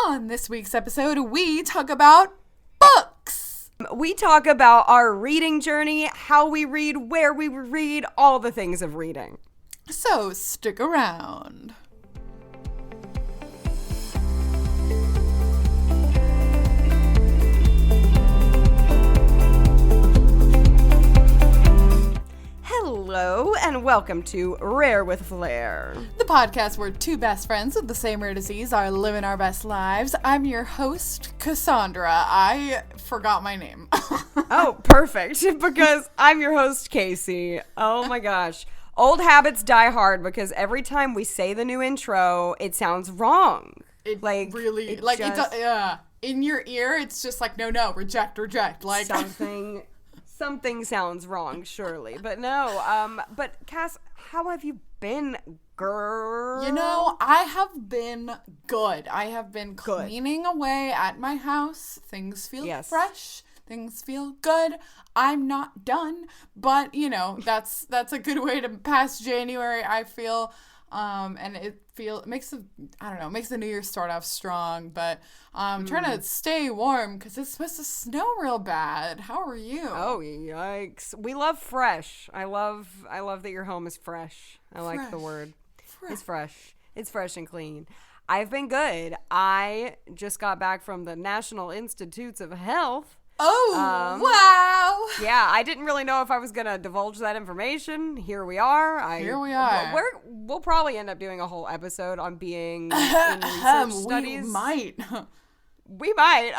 On this week's episode, we talk about books. We talk about our reading journey, how we read, where we read, all the things of reading. So stick around. Hello, and welcome to Rare with Flair, the podcast where two best friends with the same rare disease are living our best lives. I'm your host, Cassandra. I forgot my name. Oh, perfect, because I'm your host, Casey. Oh my gosh. Old habits die hard because every time we say the new intro, it sounds wrong. It really, in your ear, it's just like, no, reject. Like Something sounds wrong, surely. But no, but Cass, how have you been, girl? You know, I have been good. I have been cleaning away at my house. Things feel fresh. Things feel good. I'm not done, but you know, that's a good way to pass January, I feel. And it makes the new year start off strong, but trying to stay warm because it's supposed to snow real bad. How are you? Oh, yikes. We love fresh. I love that your home is fresh. I like the word. It's fresh. It's fresh and clean. I've been good. I just got back from the National Institutes of Health. Oh, wow. Yeah, I didn't really know if I was going to divulge that information. Here we are. Here we are. We'll probably end up doing a whole episode on being in research studies. We might.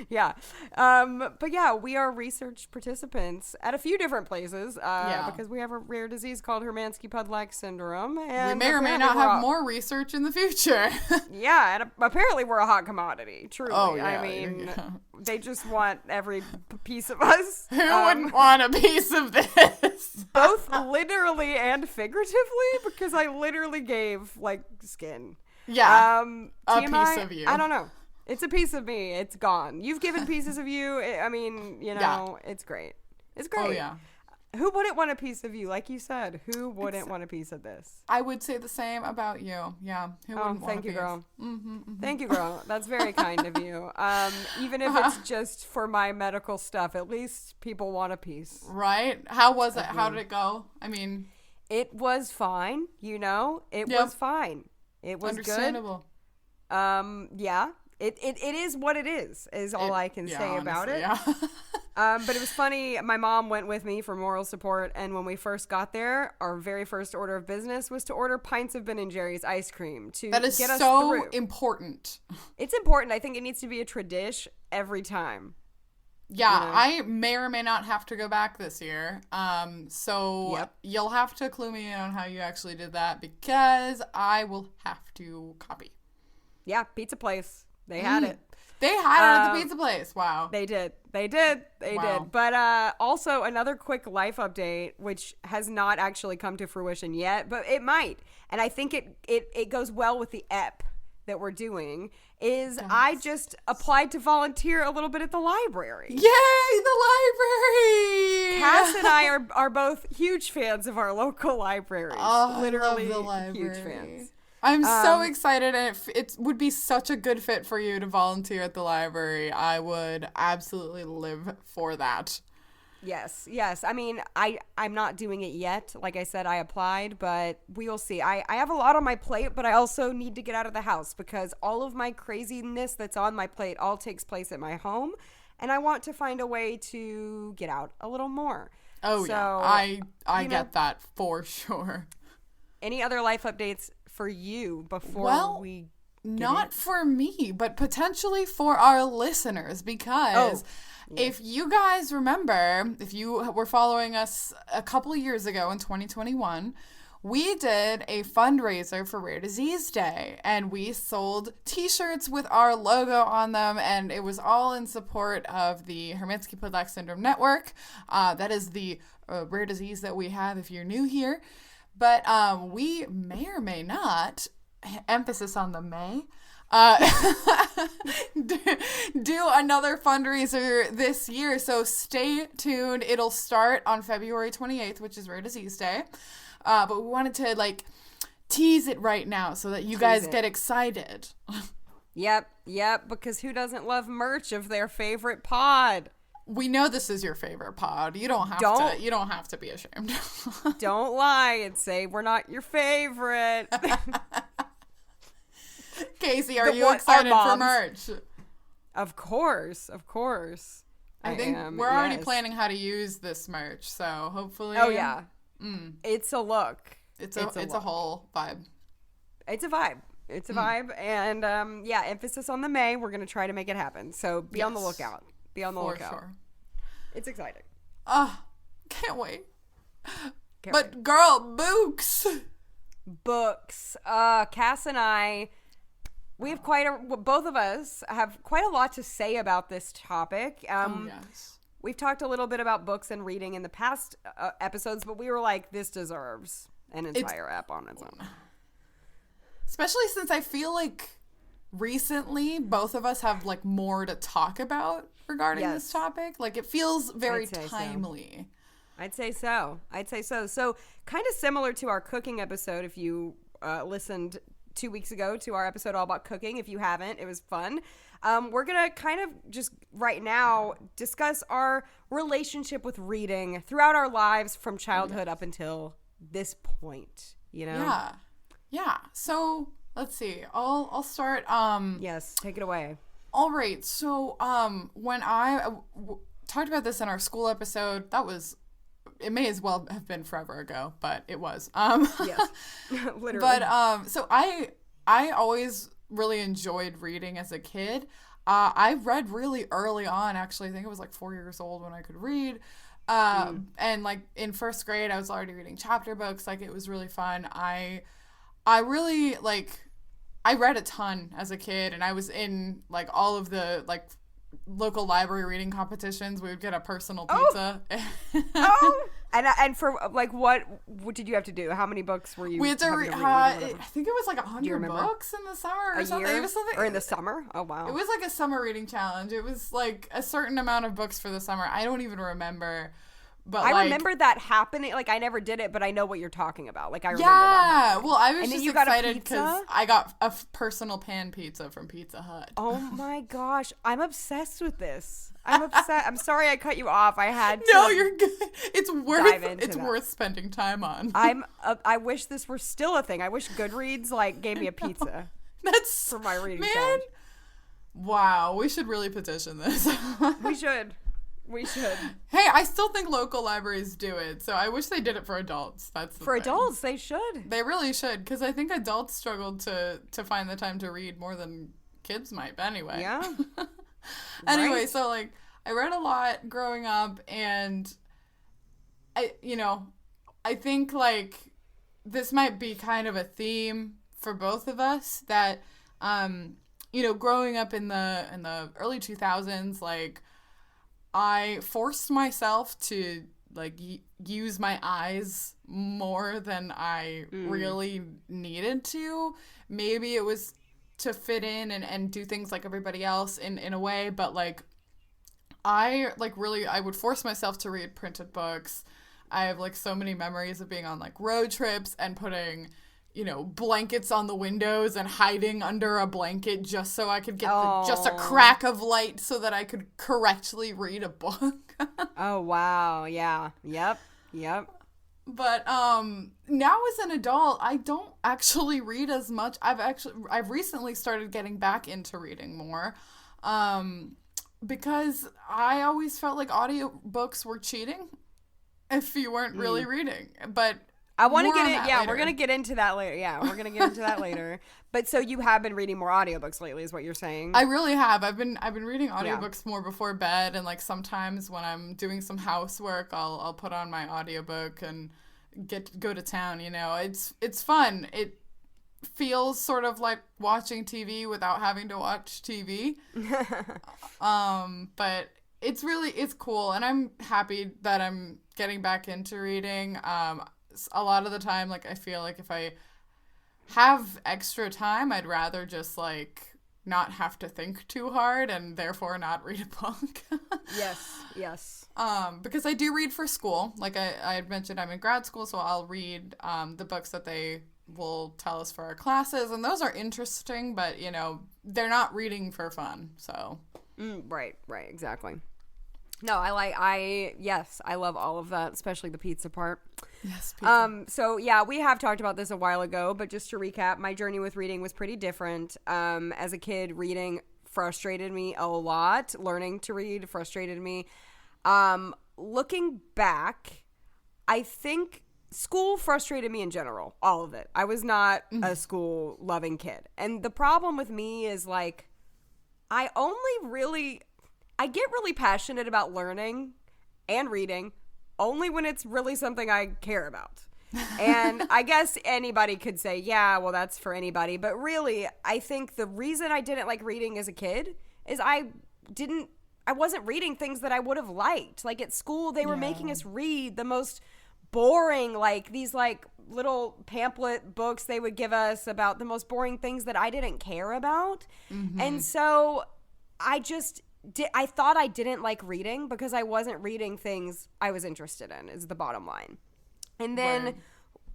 Yeah. But yeah, we are research participants at a few different places because we have a rare disease called Hermansky-Pudlak syndrome. And we may or may not have more research in the future. Yeah, and apparently we're a hot commodity, truly. Oh, yeah, I mean, they just want every piece of us. Who wouldn't want a piece of this? Both literally and figuratively, because I literally gave, skin. Yeah, a TMI, piece of you. I don't know. It's a piece of me. It's gone. You've given pieces of you. It's great. It's great. Oh, yeah. Who wouldn't want a piece of you? Like you said, who wouldn't want a piece of this? I would say the same about you. Yeah. Who wouldn't want thank a you, piece? girl. Mm-hmm. Thank you, girl. That's very kind of you. Even if it's just for my medical stuff, at least people want a piece. Right? How was it? How did it go? I mean, it was fine. It was fine. It was understandable. Good. Yeah. It is what it is all I can say about it. Yeah. But it was funny. My mom went with me for moral support, and when we first got there, our very first order of business was to order pints of Ben & Jerry's ice cream to get us through. That is so important. It's important. I think it needs to be a tradition every time. Yeah, I may or may not have to go back this year. So you'll have to clue me in on how you actually did that because I will have to copy. Yeah, pizza place. They had it. They had it at the pizza place. Wow. They did. They did. But also another quick life update, which has not actually come to fruition yet, but it might. And I think it goes well with the ep that we're doing, is I just applied to volunteer a little bit at the library. Yay, the library! Cass and I are both huge fans of our local libraries. Oh, literally I love the library. Huge fans. I'm so excited, and it would be such a good fit for you to volunteer at the library. I would absolutely live for that. Yes. I mean, I'm not doing it yet. Like I said, I applied, but we will see. I have a lot on my plate, but I also need to get out of the house because all of my craziness that's on my plate all takes place at my home, and I want to find a way to get out a little more. Oh, so, yeah. I get that for sure. Any other life updates for you before we not for me, but potentially for our listeners, because if you guys remember, if you were following us a couple of years ago in 2021, we did a fundraiser for Rare Disease Day, and we sold t-shirts with our logo on them, and it was all in support of the Hermansky-Pudlak Syndrome Network. That is the rare disease that we have if you're new here. But we may or may not, emphasis on the may, do another fundraiser this year. So stay tuned. It'll start on February 28th, which is Rare Disease Day. But we wanted to tease it right now so that you guys get excited. Yep, because who doesn't love merch of their favorite pod? We know this is your favorite pod. You don't have to be ashamed. Don't lie and say we're not your favorite. Casey, are you excited for merch? Of course. I think we're already planning how to use this merch, so hopefully. Oh yeah. It's a look. It's a whole vibe. It's a vibe. And emphasis on the May. We're gonna try to make it happen. So be on the lookout. For sure. It's exciting. Can't wait. But girl, books. Cass and I, both of us have quite a lot to say about this topic. Yes. We've talked a little bit about books and reading in the past episodes, but we were like, this deserves an entire app on its own. Especially since I feel like recently both of us have like more to talk about regarding this topic. Like it feels very timely. I'd say so. So kind of similar to our cooking episode, if you listened 2 weeks ago to our episode all about cooking. If you haven't, it was fun. We're going to kind of just right now discuss our relationship with reading throughout our lives from childhood up until this point, you know? Yeah. So let's see. I'll start. Yes, take it away. All right. So when I talked about this in our school episode, it may as well have been forever ago, but it was. Yes, literally. But so I always really enjoyed reading as a kid. I read really early on, actually. I think I was like 4 years old when I could read. And like in first grade, I was already reading chapter books. Like it was really fun. I really I read a ton as a kid, and I was in like all of the like local library reading competitions. We would get a personal pizza. And for like what did you have to do? How many books were you? We had to read. I think it was like 100 books in the summer or something. It was something. Or in the summer? Oh wow! It was like a summer reading challenge. It was like a certain amount of books for the summer. I don't even remember. But I remember that happening. Like I never did it, but I know what you're talking about. Like I remember that. Yeah. Well, I was just excited because I got a personal pan pizza from Pizza Hut. Oh my gosh, I'm obsessed with this. I'm upset. I'm sorry I cut you off. I had to. No, you're good. It's worth spending time on. I wish this were still a thing. I wish Goodreads like gave me a pizza. That's for my reading. Man, wow, we should really petition this. We should. Hey, I still think local libraries do it, so I wish they did it for adults. That's the thing. Adults, they should. They really should, because I think adults struggle to find the time to read more than kids might. But anyway, yeah. Anyway, right. So like I read a lot growing up, and I think like this might be kind of a theme for both of us that growing up in the early 2000s, like I forced myself to like use my eyes more than I really needed to. Maybe it was to fit in and do things like everybody else in a way, but like I would force myself to read printed books. I have like so many memories of being on like road trips and putting blankets on the windows and hiding under a blanket just so I could get just a crack of light so that I could correctly read a book. Oh, wow. Yeah. Yep. But now as an adult, I don't actually read as much. I've recently started getting back into reading more because I always felt like audiobooks were cheating if you weren't really reading. But I want to get it. Yeah, we're going to get into that later. But so you have been reading more audiobooks lately is what you're saying? I really have. I've been reading audiobooks more before bed, and like sometimes when I'm doing some housework, I'll put on my audiobook and go to town, It's fun. It feels sort of like watching TV without having to watch TV. But it's cool, and I'm happy that I'm getting back into reading. A lot of the time, like, I feel like if I have extra time, I'd rather just, like, not have to think too hard and therefore not read a book. Yes. Because I do read for school. Like I had mentioned, I'm in grad school, so I'll read the books that they will tell us for our classes, and those are interesting, but, they're not reading for fun, so. Right, exactly. No, yes, I love all of that, especially the pizza part. Yes, pizza. So yeah, we have talked about this a while ago, but just to recap, my journey with reading was pretty different. As a kid, reading frustrated me a lot. Learning to read frustrated me. Looking back, I think school frustrated me in general, all of it. I was not a school-loving kid. And the problem with me is, like, I get really passionate about learning and reading only when it's really something I care about. And I guess anybody could say, yeah, well, that's for anybody. But really, I think the reason I didn't like reading as a kid is I wasn't reading things that I would have liked. Like at school, they were making us read the most boring, like these like little pamphlet books they would give us about the most boring things that I didn't care about. And so I thought I didn't like reading because I wasn't reading things I was interested in, is the bottom line. And then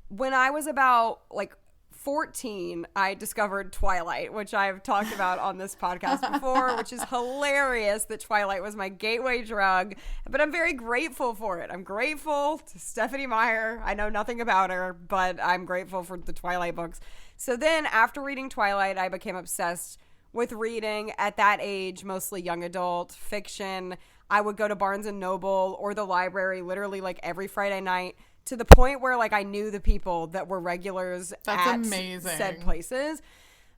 when I was about like 14, I discovered Twilight, which I've talked about on this podcast before, which is hilarious that Twilight was my gateway drug, but I'm very grateful for it. I'm grateful to Stephenie Meyer. I know nothing about her, but I'm grateful for the Twilight books. So then after reading Twilight, I became obsessed with reading at that age, mostly young adult fiction. I would go to Barnes and Noble or the library literally like every Friday night, to the point where like I knew the people that were regulars at said places.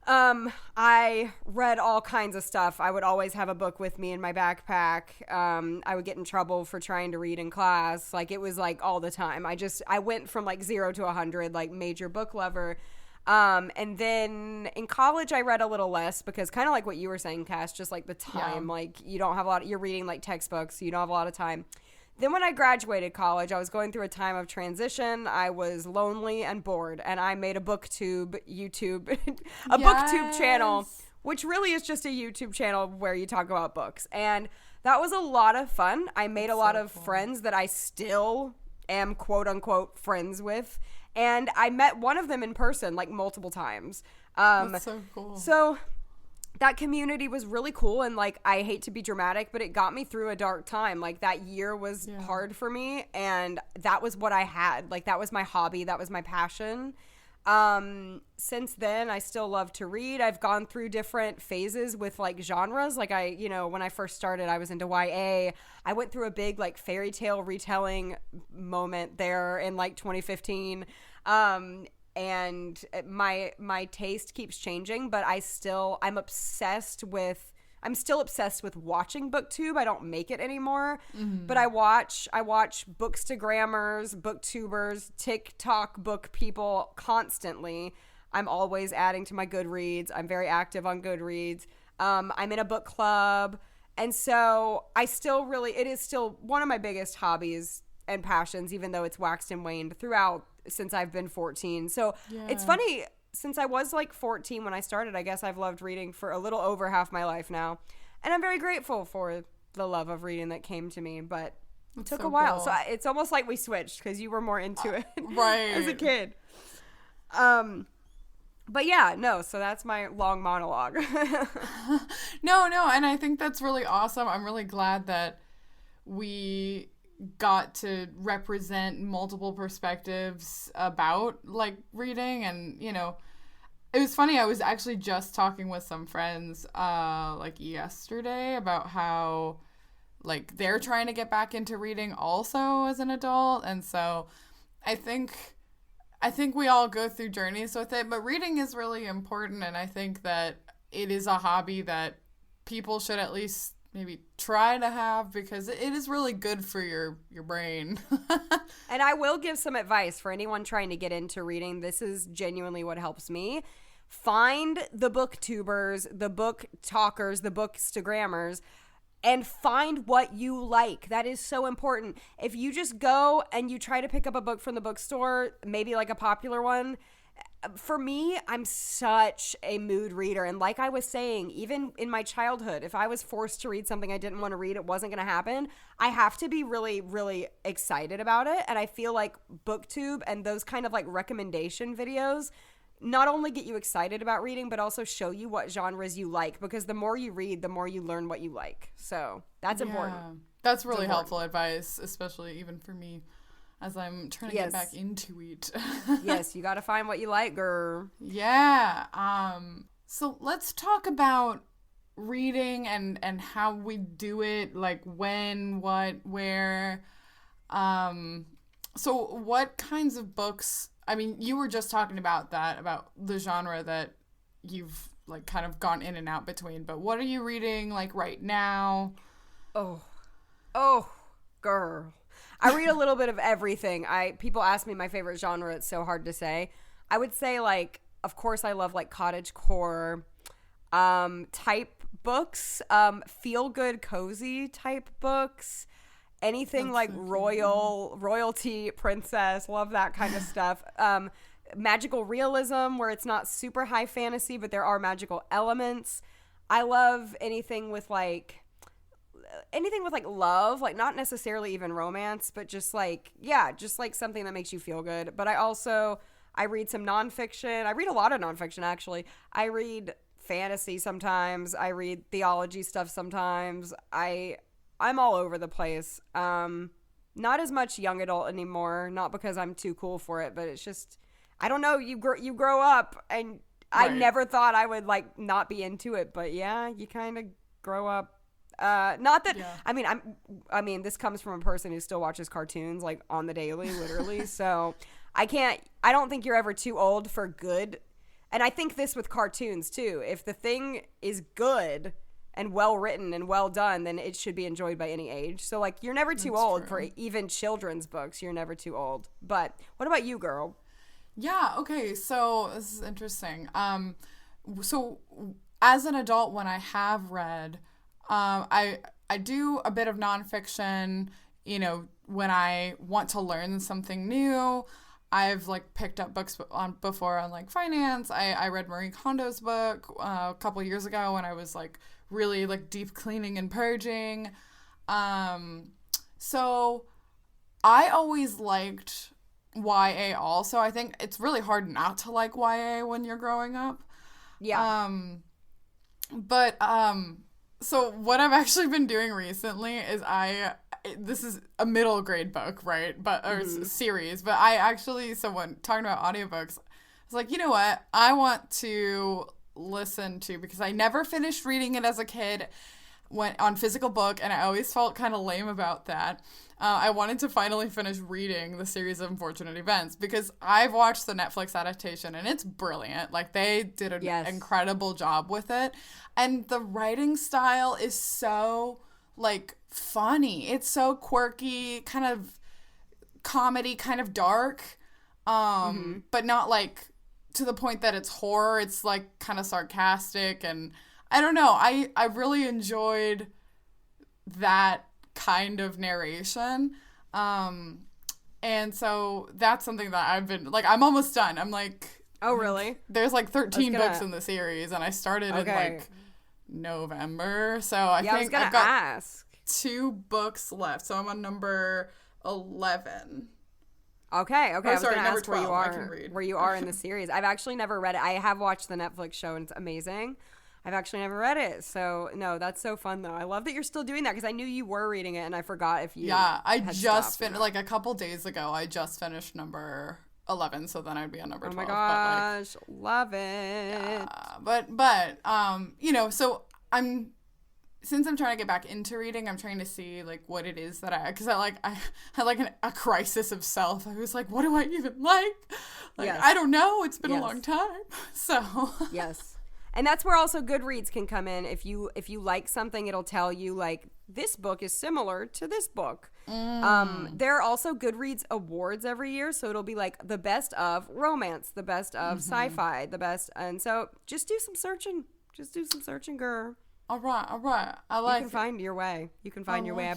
I read all kinds of stuff. I would always have a book with me in my backpack. I would get in trouble for trying to read in class. Like it was like all the time. I went from like 0 to 100, like major book lover. And then in college I read a little less because kind of like what you were saying, Cass, just like the time, like you don't have you're reading like textbooks, so you don't have a lot of time. Then when I graduated college, I was going through a time of transition. I was lonely and bored, and I made a booktube booktube channel, which really is just a YouTube channel where you talk about books. And that was a lot of fun. I made a lot of friends that I still am quote unquote friends with. And I met one of them in person like multiple times. That's so cool. So that community was really cool, and like I hate to be dramatic, but it got me through a dark time. Like that year was hard for me, and that was what I had. Like that was my hobby, that was my passion. Since then I still love to read. I've gone through different phases with like genres. Like when I first started, I was into YA. I went through a big like fairy tale retelling moment there in like 2015. And my taste keeps changing, but I'm still obsessed with watching booktube. I don't make it anymore, but I watch bookstagrammers, booktubers, TikTok book people constantly. I'm always adding to my Goodreads. I'm very active on Goodreads. I'm in a book club, and so it is still one of my biggest hobbies and passions, even though it's waxed and waned throughout since I've been 14. So it's funny, since I was like 14 when I started, I guess I've loved reading for a little over half my life now. And I'm very grateful for the love of reading that came to me, but it took a while. Cool. So it's almost like we switched because you were more into it as a kid. But yeah, no, so that's my long monologue. No, and I think that's really awesome. I'm really glad that we got to represent multiple perspectives about like reading. And it was funny, I was actually just talking with some friends like yesterday about how like they're trying to get back into reading also as an adult. And so I think we all go through journeys with it, but reading is really important, and I think that it is a hobby that people should at least maybe try to have, because it is really good for your brain. And I will give some advice for anyone trying to get into reading. This is genuinely what helps me. Find the booktubers, the book talkers, the bookstagrammers, and find what you like. That is so important. If you just go and you try to pick up a book from the bookstore, maybe like a popular one, for me, I'm such a mood reader. And like I was saying, even in my childhood, if I was forced to read something I didn't want to read, it wasn't going to happen. I have to be really, really excited about it. And I feel like BookTube and those kind of like recommendation videos not only get you excited about reading, but also show you what genres you like, because the more you read, the more you learn what you like. So that's important. That's really helpful advice, especially even for me as I'm trying to get back into it. Yes, you got to find what you like, girl. Yeah. So let's talk about reading and how we do it, like when, what, where. So what kinds of books, I mean, you were just talking about that, about the genre that you've like kind of gone in and out between, but what are you reading like right now? Oh, girl. I read a little bit of everything. People ask me my favorite genre. It's so hard to say. I would say, like, of course, I love like cottagecore type books, feel good, cozy type books, anything. That's like so royalty, princess. Love that kind of stuff. Magical realism, where it's not super high fantasy, but there are magical elements. I love anything with like love, like not necessarily even romance, but just like something that makes you feel good. But I read some nonfiction. I read a lot of nonfiction, actually. I read fantasy sometimes. I read theology stuff sometimes. I'm all over the place. Not as much young adult anymore, not because I'm too cool for it, but it's just, I don't know, you grow up, and right. I never thought I would like not be into it, but yeah, you kind of grow up. Not that, yeah. I mean, this comes from a person who still watches cartoons like on the daily, literally. So I don't think you're ever too old for good. And I think this with cartoons too. If the thing is good and well written and well done, then it should be enjoyed by any age. So like, you're never too old for even children's books. You're never too old. But what about you, girl? Yeah. Okay. So this is interesting. So as an adult, when I have read, I do a bit of nonfiction, you know, when I want to learn something new. I've like picked up books before on like finance. I read Marie Kondo's book a couple years ago when I was like really like deep cleaning and purging. So I always liked YA also. I think it's really hard not to like YA when you're growing up. Yeah. So what I've actually been doing recently is this is a middle grade book, right? Or series, but when talking about audiobooks, I was like, you know what? I want to listen to, because I never finished reading it as a kid on physical book, and I always felt kind of lame about that. I wanted to finally finish reading the series of Unfortunate Events, because I've watched the Netflix adaptation and it's brilliant. Like, they did an incredible job with it. And the writing style is so, like, funny. It's so quirky, kind of comedy, kind of dark, but not, like, to the point that it's horror. It's, like, kind of sarcastic, and I don't know. I really enjoyed that kind of narration. And so that's something that I've been, like, I'm almost done. I'm like... Oh, really? There's, like, 13 books in the series, and I started in, like, November. So I think I've got 2 books left. So I'm on number 11. Okay. Oh, I was sorry, going to number ask 12. where you are in the series. I've actually never read it. I have watched the Netflix show, and it's amazing. I've actually never read it. So, no, that's so fun, though. I love that you're still doing that, because I knew you were reading it, and I forgot if you I just finished, like, a couple days ago, I just finished number 11, so then I'd be on number 12. Oh, my gosh. But, like, love it. Yeah, but you know, so since I'm trying to get back into reading, I'm trying to see, like, what it is that because I had, like, a crisis of self. I was like, what do I even like? Like, I don't know. It's been a long time. So. Yes. And that's where also Goodreads can come in. If you like something, it'll tell you, like, this book is similar to this book. There are also Goodreads awards every year, so it'll be like the best of romance, the best of sci-fi, the best, and so just do some searching. Just do some searching, girl. All right. I like. You can find your way. You can find your way. I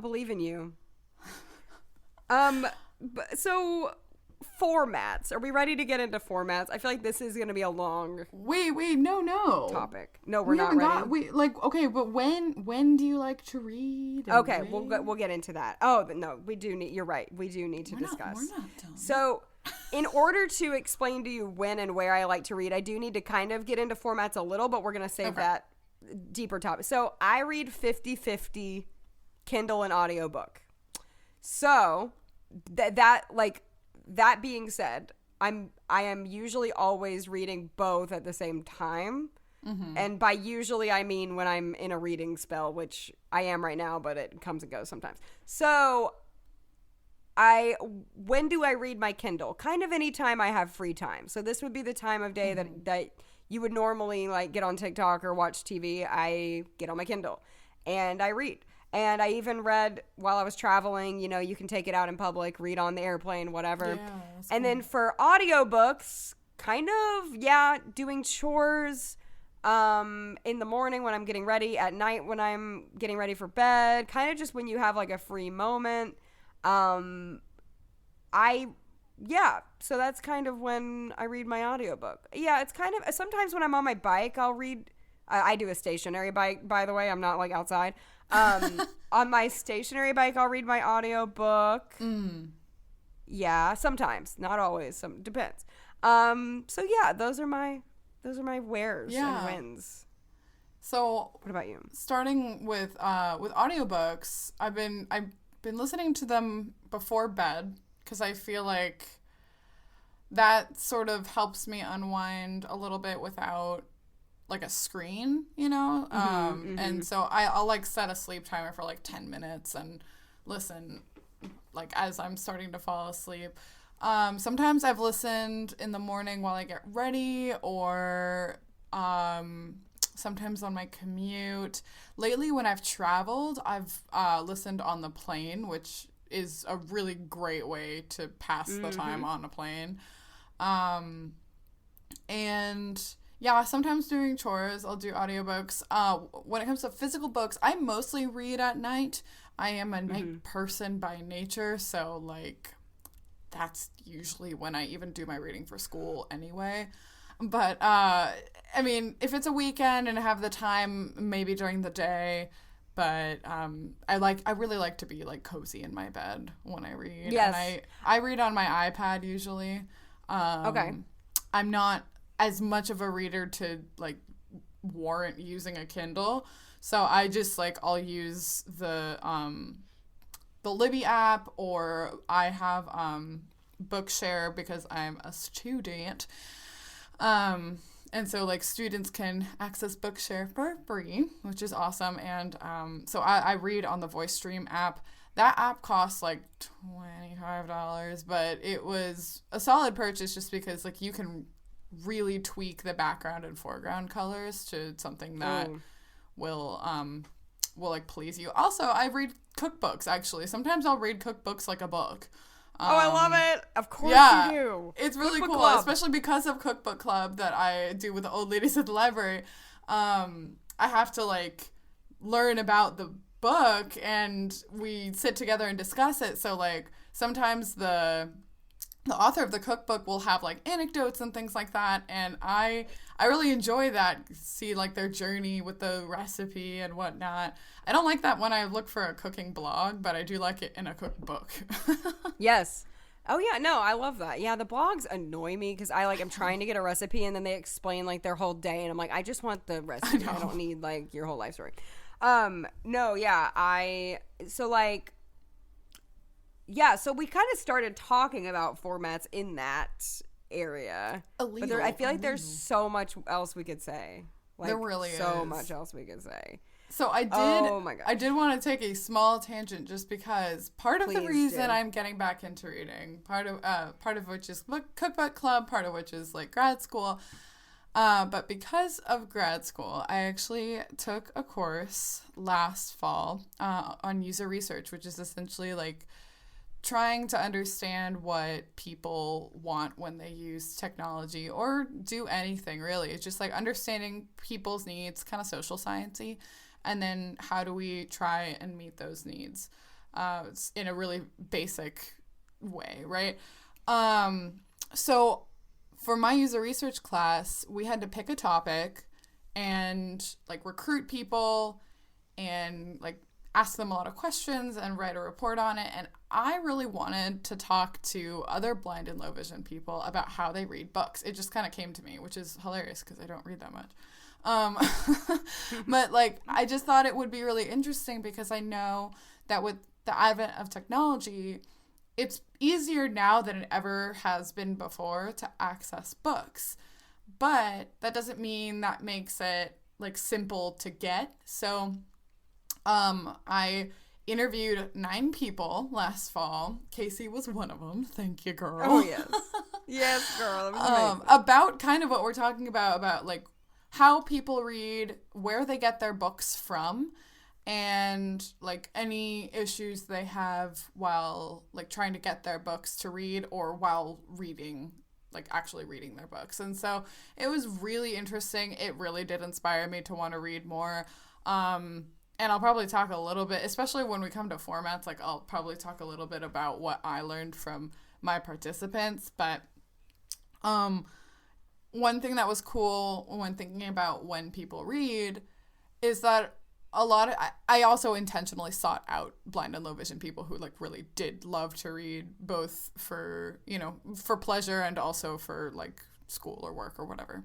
believe in you. So. Formats. Are we ready to get into formats? I feel like this is going to be a long Wait, no. topic. No, we're not ready. Okay, but when do you like to read? Okay, we'll get into that. Oh, no, we do need, you're right. We do need to discuss. We're not done. So, In order to explain to you when and where I like to read, I do need to kind of get into formats a little, but we're going to save that deeper topic. So I read 50-50 Kindle and audiobook. So that being said, I am usually always reading both at the same time. Mm-hmm. And by usually, I mean when I'm in a reading spell, which I am right now, but it comes and goes sometimes. So when do I read my Kindle? Kind of anytime I have free time. So this would be the time of day that you would normally like get on TikTok or watch TV. I get on my Kindle and I read. And I even read while I was traveling, you know, you can take it out in public, read on the airplane, whatever. Yeah, and then for audiobooks, kind of, doing chores in the morning when I'm getting ready, at night when I'm getting ready for bed, kind of just when you have like a free moment. So that's kind of when I read my audiobook. Yeah, it's kind of, sometimes when I'm on my bike, I'll read, I do a stationary bike, by the way, I'm not like outside. On my stationary bike, I'll read my audiobook. Yeah, sometimes, not always, depends. So yeah, those are my wheres and wins. So what about you? Starting with audiobooks, I've been listening to them before bed because I feel like that sort of helps me unwind a little bit without like a screen, you know? And so I'll like set a sleep timer for like 10 minutes and listen like as I'm starting to fall asleep. Sometimes I've listened in the morning while I get ready or sometimes on my commute. Lately when I've traveled, I've listened on the plane, which is a really great way to pass the time on a plane. And yeah, sometimes doing chores, I'll do audiobooks. When it comes to physical books, I mostly read at night. I am a night person by nature, so like that's usually when I even do my reading for school anyway. But I mean, if it's a weekend and I have the time, maybe during the day. But I really like to be like cozy in my bed when I read. Yes. And I read on my iPad usually. Okay. I'm not as much of a reader to like warrant using a Kindle, so I just like I'll use the Libby app, or I have Bookshare because I'm a student, and so like students can access Bookshare for free, which is awesome. And so I read on the VoiceStream app. That app costs like $25, but it was a solid purchase just because like you can really tweak the background and foreground colors to something that will like please you. Also, I read cookbooks actually. Sometimes I'll read cookbooks like a book. I love it. Of course you do. It's really Cookbook cool, Club. especially because of Cookbook Club that I do with the old ladies at the library. I have to like learn about the book and we sit together and discuss it. So like sometimes the author of the cookbook will have like anecdotes and things like that, and I really enjoy that, see like their journey with the recipe and whatnot. I don't like that when I look for a cooking blog, but I do like it in a cookbook. Yes. Oh yeah, no, I love that. Yeah, the blogs annoy me because I'm trying to get a recipe and then they explain like their whole day and I'm like, I just want the recipe. I don't need like your whole life story. No, yeah, so we kind of started talking about formats in that area. But I feel like there's so much else we could say. Like, there really is. So much else we could say. So I did want to take a small tangent just because part of the reason I'm getting back into reading, part of which is Cookbook Club, part of which is like grad school. But because of grad school, I actually took a course last fall on user research, which is essentially like trying to understand what people want when they use technology or do anything really. It's just like understanding people's needs, kind of social science-y, and then how do we try and meet those needs in a really basic way, right? So for my user research class, we had to pick a topic and like recruit people and like ask them a lot of questions and write a report on it. And I really wanted to talk to other blind and low vision people about how they read books. It just kind of came to me, which is hilarious because I don't read that much. But like, I just thought it would be really interesting because I know that with the advent of technology, it's easier now than it ever has been before to access books. But that doesn't mean that makes it like simple to get. So I interviewed 9 people last fall. Casey was one of them. Thank you, girl. Oh, yes. Yes, girl. It was amazing. About kind of what we're talking about like how people read, where they get their books from, and like any issues they have while like trying to get their books to read or while reading, like actually reading their books. And so it was really interesting. It really did inspire me to want to read more. And I'll probably talk a little bit, especially when we come to formats, like I'll probably talk a little bit about what I learned from my participants. But one thing that was cool when thinking about when people read is that I also intentionally sought out blind and low vision people who like really did love to read, both for, you know, for pleasure and also for like school or work or whatever.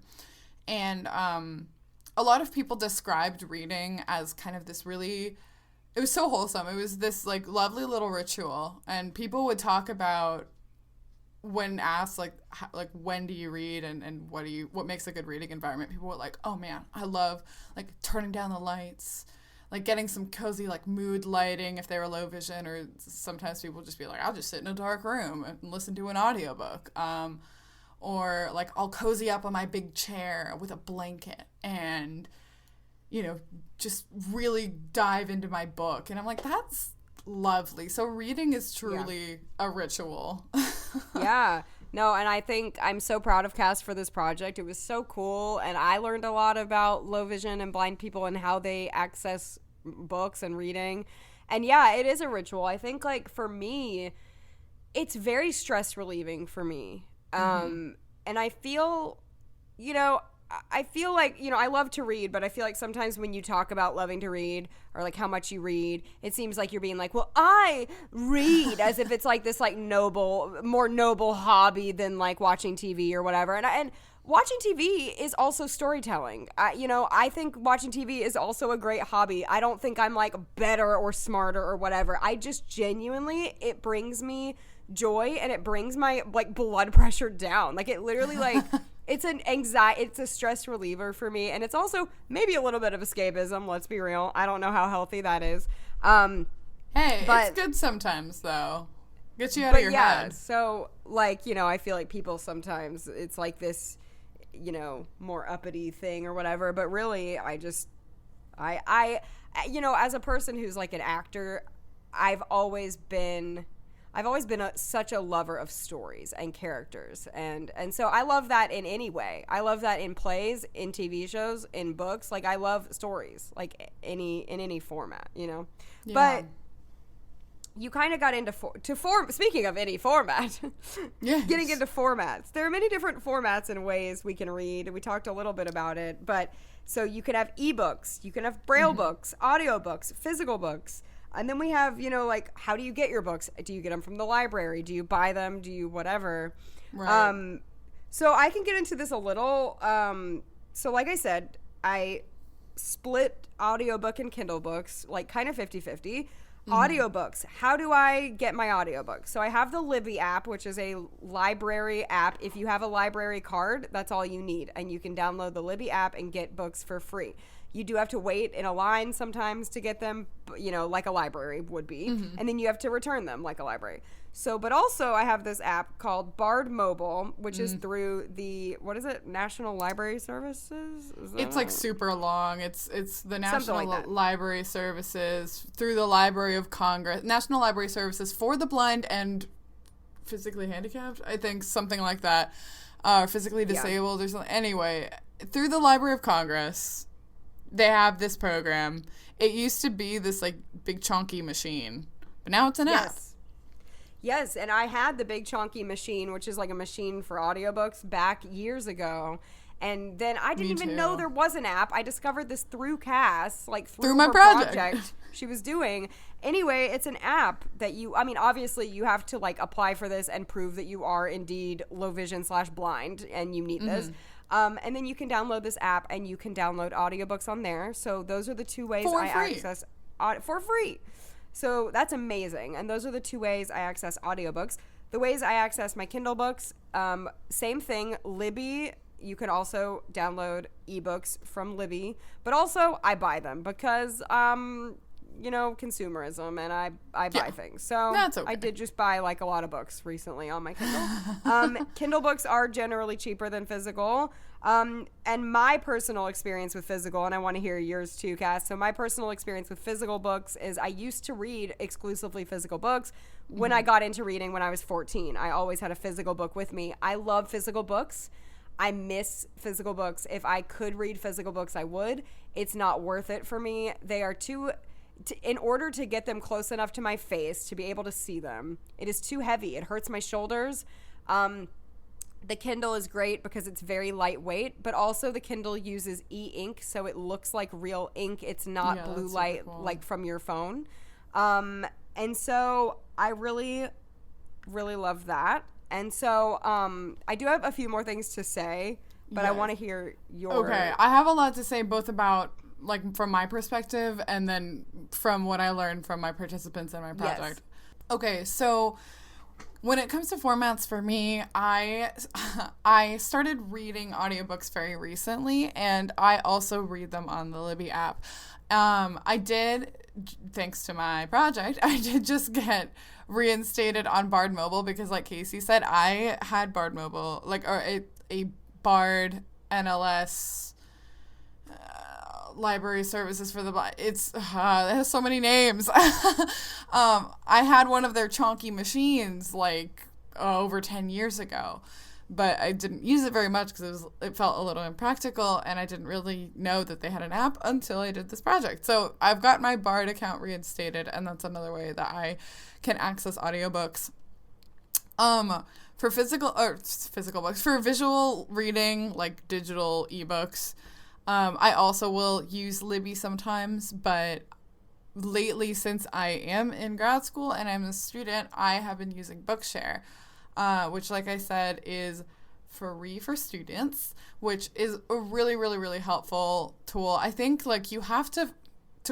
And a lot of people described reading as kind of this really, it was so wholesome. It was this like lovely little ritual, and people would talk about when asked like when do you read and what makes a good reading environment. People were like, oh man, I love like turning down the lights, like getting some cozy like mood lighting if they were low vision, or sometimes people would just be like, I'll just sit in a dark room and listen to an audiobook. Or like I'll cozy up on my big chair with a blanket and, you know, just really dive into my book. And I'm like, that's lovely. So reading is truly a ritual. Yeah. No, and I think I'm so proud of Cass for this project. It was so cool, and I learned a lot about low vision and blind people and how they access books and reading. And yeah, it is a ritual. I think like for me, it's very stress relieving for me. And I feel, you know, like, you know, I love to read, but I feel like sometimes when you talk about loving to read or like how much you read, it seems like you're being like, well, I read, as if it's like this like more noble hobby than like watching TV or whatever. And watching TV is also storytelling. I think watching TV is also a great hobby. I don't think I'm like better or smarter or whatever. I just genuinely, it brings me joy and it brings my like blood pressure down. Like it literally like it's a stress reliever for me, and it's also maybe a little bit of escapism, let's be real. I don't know how healthy that is. But it's good sometimes though. Gets you out of your head. So like, you know, I feel like people sometimes it's like this, you know, more uppity thing or whatever, but really I you know, as a person who's like an actor, I've always been such a lover of stories and characters, and so I love that in any way. I love that in plays, in TV shows, in books. Like I love stories, like in any format, you know. Yeah. But you kind of got into speaking of any format, yes. Getting into formats. There are many different formats and ways we can read. We talked a little bit about it, but so you can have ebooks, you can have braille books, audiobooks, physical books. And then we have, you know, like, how do you get your books? Do you get them from the library? Do you buy them? Do you whatever? Right. So I can get into this a little. So like I said, I split audiobook and Kindle books, like kind of 50-50. Audiobooks. How do I get my audiobooks? So I have the Libby app, which is a library app. If you have a library card, that's all you need. And you can download the Libby app and get books for free. You do have to wait in a line sometimes to get them, you know, like a library would be. And then you have to return them like a library. So, but also I have this app called Bard Mobile, which is through the, what is it? National Library Services? It's like super long. It's the National Library Services through the Library of Congress, National Library Services for the blind and physically handicapped, I think, something like that. Physically disabled or something. Anyway, through the Library of Congress, they have this program. It used to be this like big chunky machine, but now it's an app. Yes, and I had the big chunky machine, which is like a machine for audiobooks back years ago. And then I didn't Me even too. know there was an app. I discovered this through Cass, like through my her project. she was doing. Anyway, it's an app that obviously you have to like apply for this and prove that you are indeed low vision / blind and you need this. And then you can download this app and you can download audiobooks on there. So those are the two ways I access for free. So that's amazing. And those are the two ways I access audiobooks. The ways I access my Kindle books, same thing, Libby. You can also download ebooks from Libby, but also I buy them because, consumerism, and I buy things. So That's okay. I did just buy like a lot of books recently on my Kindle. Kindle books are generally cheaper than physical. And my personal experience with physical, and I want to hear yours too, Cass. So my personal experience with physical books is I used to read exclusively physical books. When I got into reading when I was 14, I always had a physical book with me. I love physical books. I miss physical books. If I could read physical books, I would. It's not worth it for me. They are in order to get them close enough to my face to be able to see them, it is too heavy. It hurts my shoulders. The Kindle is great because it's very lightweight, but also the Kindle uses e-ink, so it looks like real ink. It's not blue light cool. like from your phone. And so I really, really love that. And so I do have a few more things to say, but I want to hear your... Okay, I have a lot to say both about, like, from my perspective and then from what I learned from my participants in my project. Yes. Okay, so when it comes to formats for me, I started reading audiobooks very recently, and I also read them on the Libby app. I did, thanks to my project, I did just get reinstated on Bard Mobile because, like Casey said, I had Bard Mobile, like, or a Bard NLS library services for the blind. It has so many names. I had one of their chonky machines like over 10 years ago, but I didn't use it very much because it felt a little impractical, and I didn't really know that they had an app until I did this project. So I've got my Bard account reinstated, and that's another way that I can access audiobooks. For physical books, for visual reading, like digital ebooks, I also will use Libby sometimes, but lately, since I am in grad school and I'm a student, I have been using Bookshare, which, like I said, is free for students, which is a really, really, really helpful tool. I think, like, you have to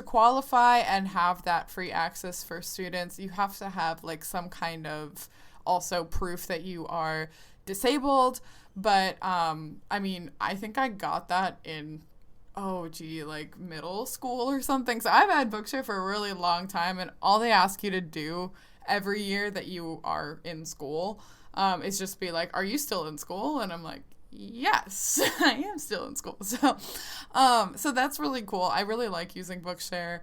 qualify and have that free access for students, you have to have, like, some kind of also proof that you are disabled. But, I mean, I think I got that in, like middle school or something. So I've had Bookshare for a really long time, and all they ask you to do every year that you are in school is just be like, are you still in school? And I'm like, yes, I am still in school. So that's really cool. I really like using Bookshare.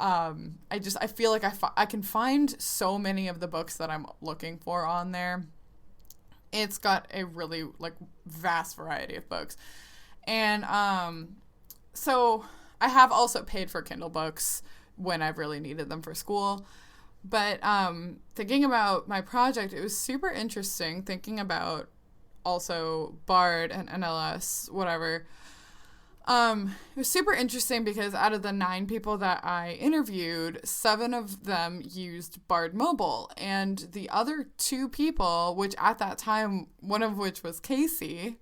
I feel like I can find so many of the books that I'm looking for on there. It's got a really, like, vast variety of books. And so I have also paid for Kindle books when I've really needed them for school. But thinking about my project, it was super interesting thinking about also Bard and NLS, whatever. It was super interesting because out of the 9 people that I interviewed, 7 of them used Bard Mobile, and the other 2 people, which at that time, one of which was Casey,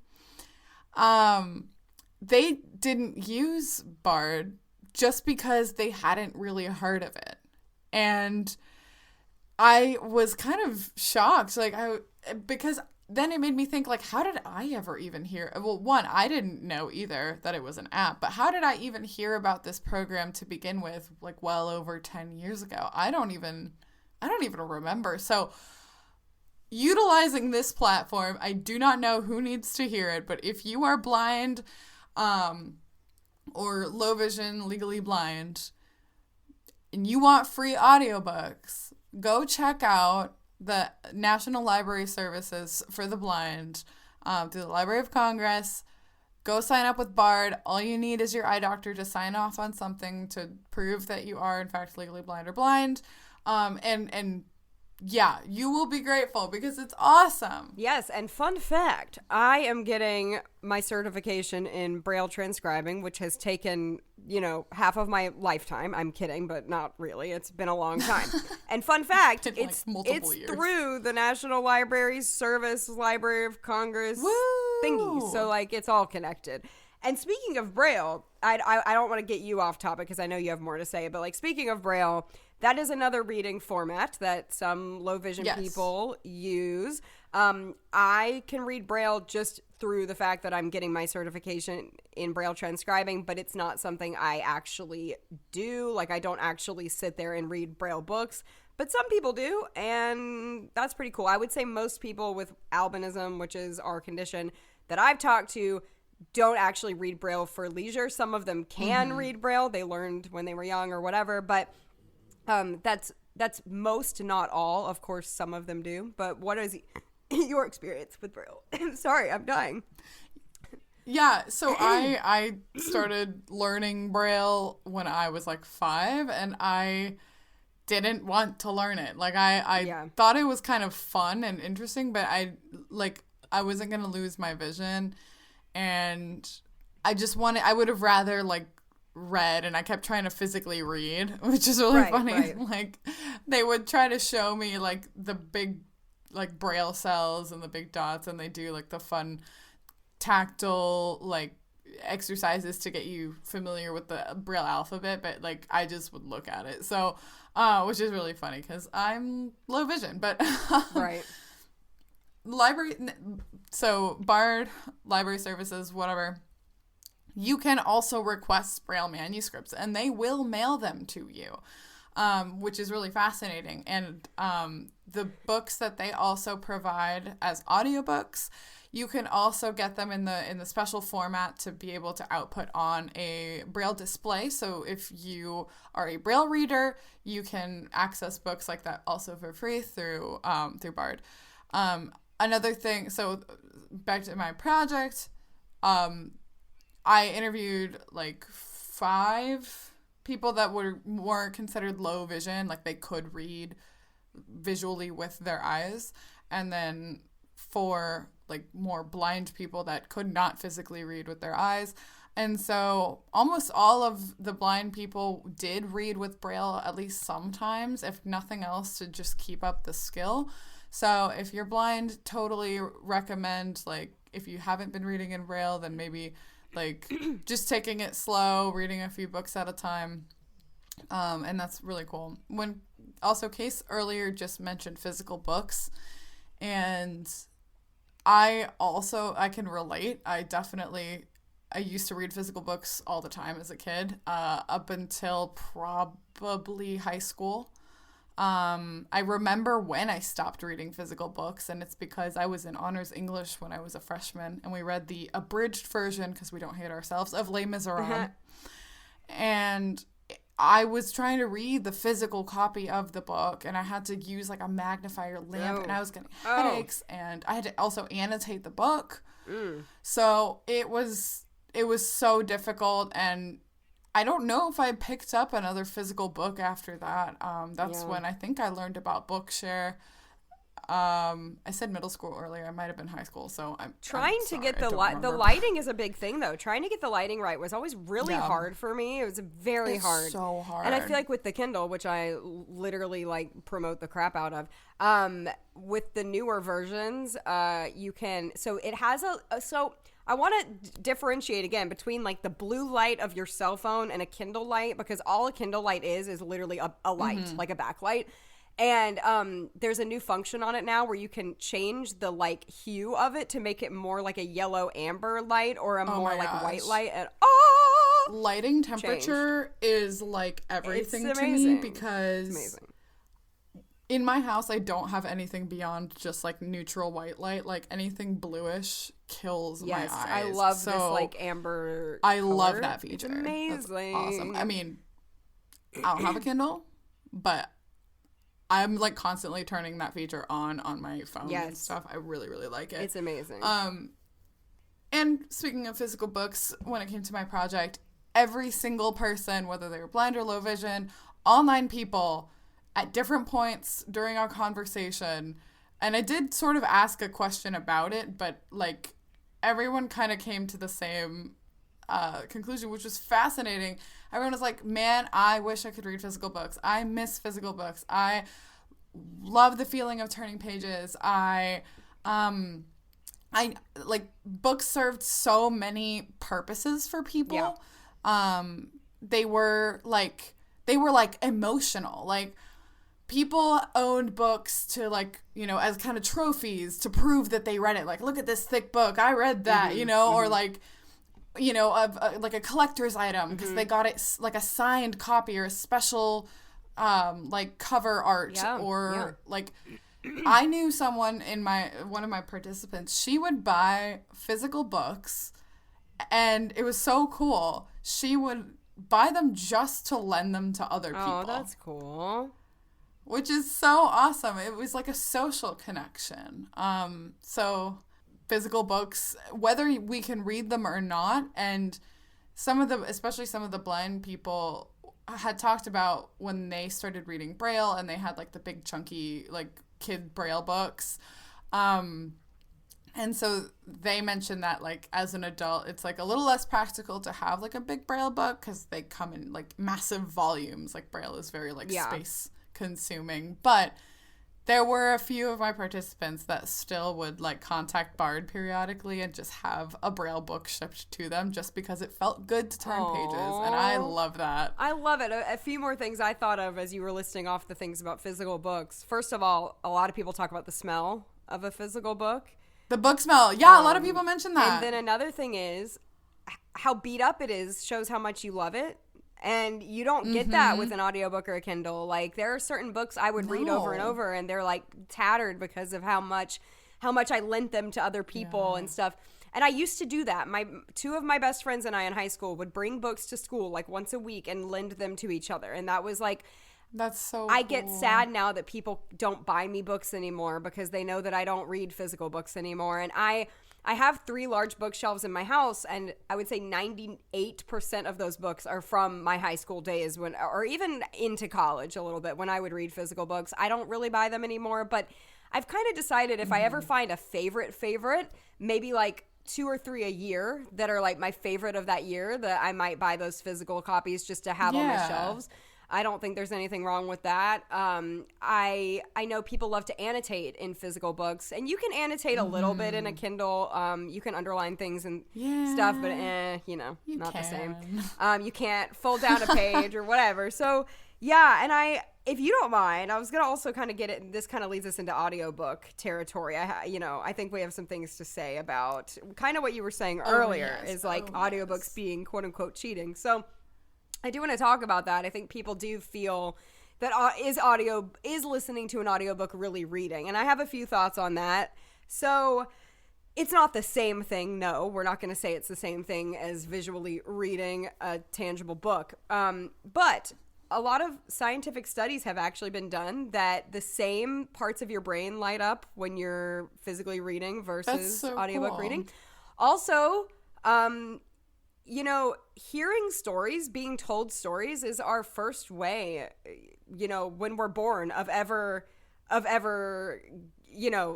they didn't use Bard just because they hadn't really heard of it. And I was kind of shocked, because then it made me think, like, how did I ever even hear? Well, one, I didn't know either that it was an app, but how did I even hear about this program to begin with, like, well over 10 years ago? I don't even remember. So utilizing this platform, I do not know who needs to hear it, but if you are blind, or low vision, legally blind, and you want free audiobooks, go check out the National Library Services for the Blind through the Library of Congress. Go sign up with Bard. All you need is your eye doctor to sign off on something to prove that you are, in fact, legally blind or blind. And yeah, you will be grateful because it's awesome. Yes, and fun fact, I am getting my certification in Braille transcribing, which has taken, half of my lifetime. I'm kidding, but not really. It's been a long time. And fun fact, it's years. through the National Library's Service Library of Congress Woo! thingy. So, it's all connected. And speaking of Braille, I don't want to get you off topic because I know you have more to say, but speaking of Braille, that is another reading format that some low vision people use. I can read Braille just through the fact that I'm getting my certification in Braille transcribing, but it's not something I actually do. I don't actually sit there and read Braille books, but some people do, and that's pretty cool. I would say most people with albinism, which is our condition that I've talked to, don't actually read Braille for leisure. Some of them can read Braille. They learned when they were young or whatever, but that's most, not all. Of course, some of them do. But what is your experience with Braille? Sorry, I'm dying. Yeah, so I started learning Braille when I was 5, and I didn't want to learn it. I thought it was kind of fun and interesting, but I wasn't going to lose my vision, and I would have rather read, and I kept trying to physically read, which is really funny. Right. They would try to show me the big Braille cells and the big dots, and they do the fun tactile exercises to get you familiar with the Braille alphabet, but I just would look at it. So which is really funny because I'm low vision, but right. So Bard, library services, whatever, you can also request Braille manuscripts, and they will mail them to you, which is really fascinating. And the books that they also provide as audiobooks, you can also get them in the special format to be able to output on a Braille display. So if you are a Braille reader, you can access books like that also for free through Bard. Another thing, so back to my project, I interviewed 5 people that weren't considered low vision, they could read visually with their eyes, and then 4 more blind people that could not physically read with their eyes. And so almost all of the blind people did read with Braille at least sometimes, if nothing else, to just keep up the skill. So if you're blind, totally recommend, if you haven't been reading in Braille, then maybe just taking it slow, reading a few books at a time. And that's really cool. Case earlier just mentioned physical books, and I can relate. I used to read physical books all the time as a kid, up until probably high school. I remember when I stopped reading physical books, and it's because I was in honors English when I was a freshman, and we read the abridged version, because we don't hate ourselves, of Les Miserables. And I was trying to read the physical copy of the book, and I had to use a magnifier lamp, and I was getting headaches, and I had to also annotate the book. So it was so difficult, and I don't know if I picked up another physical book after that. That's when I think I learned about Bookshare. I said middle school earlier. I might have been high school. So I'm trying to get the lighting is a big thing, though. Trying to get the lighting right was always really hard for me. It was very hard. So hard. And I feel with the Kindle, which I literally promote the crap out of, with the newer versions, you can. So it has so I want to differentiate again between the blue light of your cell phone and a Kindle light, because all a Kindle light is literally a light, like a backlight. And there's a new function on it now where you can change the hue of it to make it more like a yellow amber light or a more white light. And lighting temperature is everything to me, because in my house I don't have anything beyond just neutral white light. Anything bluish kills my eyes. I love this amber I color. love that feature. It's amazing. That's awesome. I mean, I don't have a Kindle, but I'm constantly turning that feature on my phone and stuff. I really, really like it. It's amazing. And speaking of physical books, when it came to my project, every single person, whether they were blind or low vision, all 9 people at different points during our conversation, and I did sort of ask a question about it, but like everyone kind of came to the same conclusion, which was fascinating. Everyone was like, man, I wish I could read physical books. I miss physical books. I love the feeling of turning pages. I like books served so many purposes for people. Yeah. They were like emotional. Like people owned books to like, you know, as kind of trophies to prove that they read it. Like, look at this thick book. I read that, you know, or like, you know, like a collector's item because they got it like a signed copy or a special like cover art or like I knew someone in one of my participants, she would buy physical books and it was so cool. She would buy them just to lend them to other people. Oh, that's cool. Which is so awesome. It was like a social connection. So physical books, whether we can read them or not, and especially some of the blind people had talked about when they started reading Braille and they had like the big chunky like kid Braille books. And so they mentioned that like as an adult, it's like a little less practical to have like a big Braille book because they come in like massive volumes. Like Braille is very like space consuming, but there were a few of my participants that still would like contact Bard periodically and just have a Braille book shipped to them just because it felt good to turn pages. And I love that. I love it. A few more things I thought of as you were listing off the things about physical books. First of all, a lot of people talk about the smell of a physical book. The book smell. Yeah, a lot of people mention that. And then another thing is how beat up it is shows how much you love it. And you don't get that with an audiobook or a Kindle. Like there are certain books I would read over and over and they're like tattered because of how much I lent them to other people and stuff. And I used to do that. Two of my best friends and I in high school would bring books to school like once a week and lend them to each other. And that was like, that's so I cool. get sad now that people don't buy me books anymore because they know that I don't read physical books anymore. And I have 3 large bookshelves in my house, and I would say 98% of those books are from my high school days or even into college a little bit when I would read physical books. I don't really buy them anymore, but I've kind of decided if I ever find a favorite, maybe like 2 or 3 a year that are like my favorite of that year, that I might buy those physical copies just to have on my shelves. I don't think there's anything wrong with that. I know people love to annotate in physical books, and you can annotate a little bit in a Kindle. You can underline things and stuff, but not the same. You can't fold down a page or whatever. So yeah, and if you don't mind, I was gonna also kind of get it. This kind of leads us into audiobook territory. I think we have some things to say about kind of what you were saying earlier is like audiobooks being quote unquote cheating. So I do want to talk about that. I think people do feel that is listening to an audiobook really reading. And I have a few thoughts on that. So it's not the same thing. No, we're not going to say it's the same thing as visually reading a tangible book. But a lot of scientific studies have actually been done that the same parts of your brain light up when you're physically reading versus audiobook reading. Also, hearing stories, being told stories is our first way, when we're born of ever,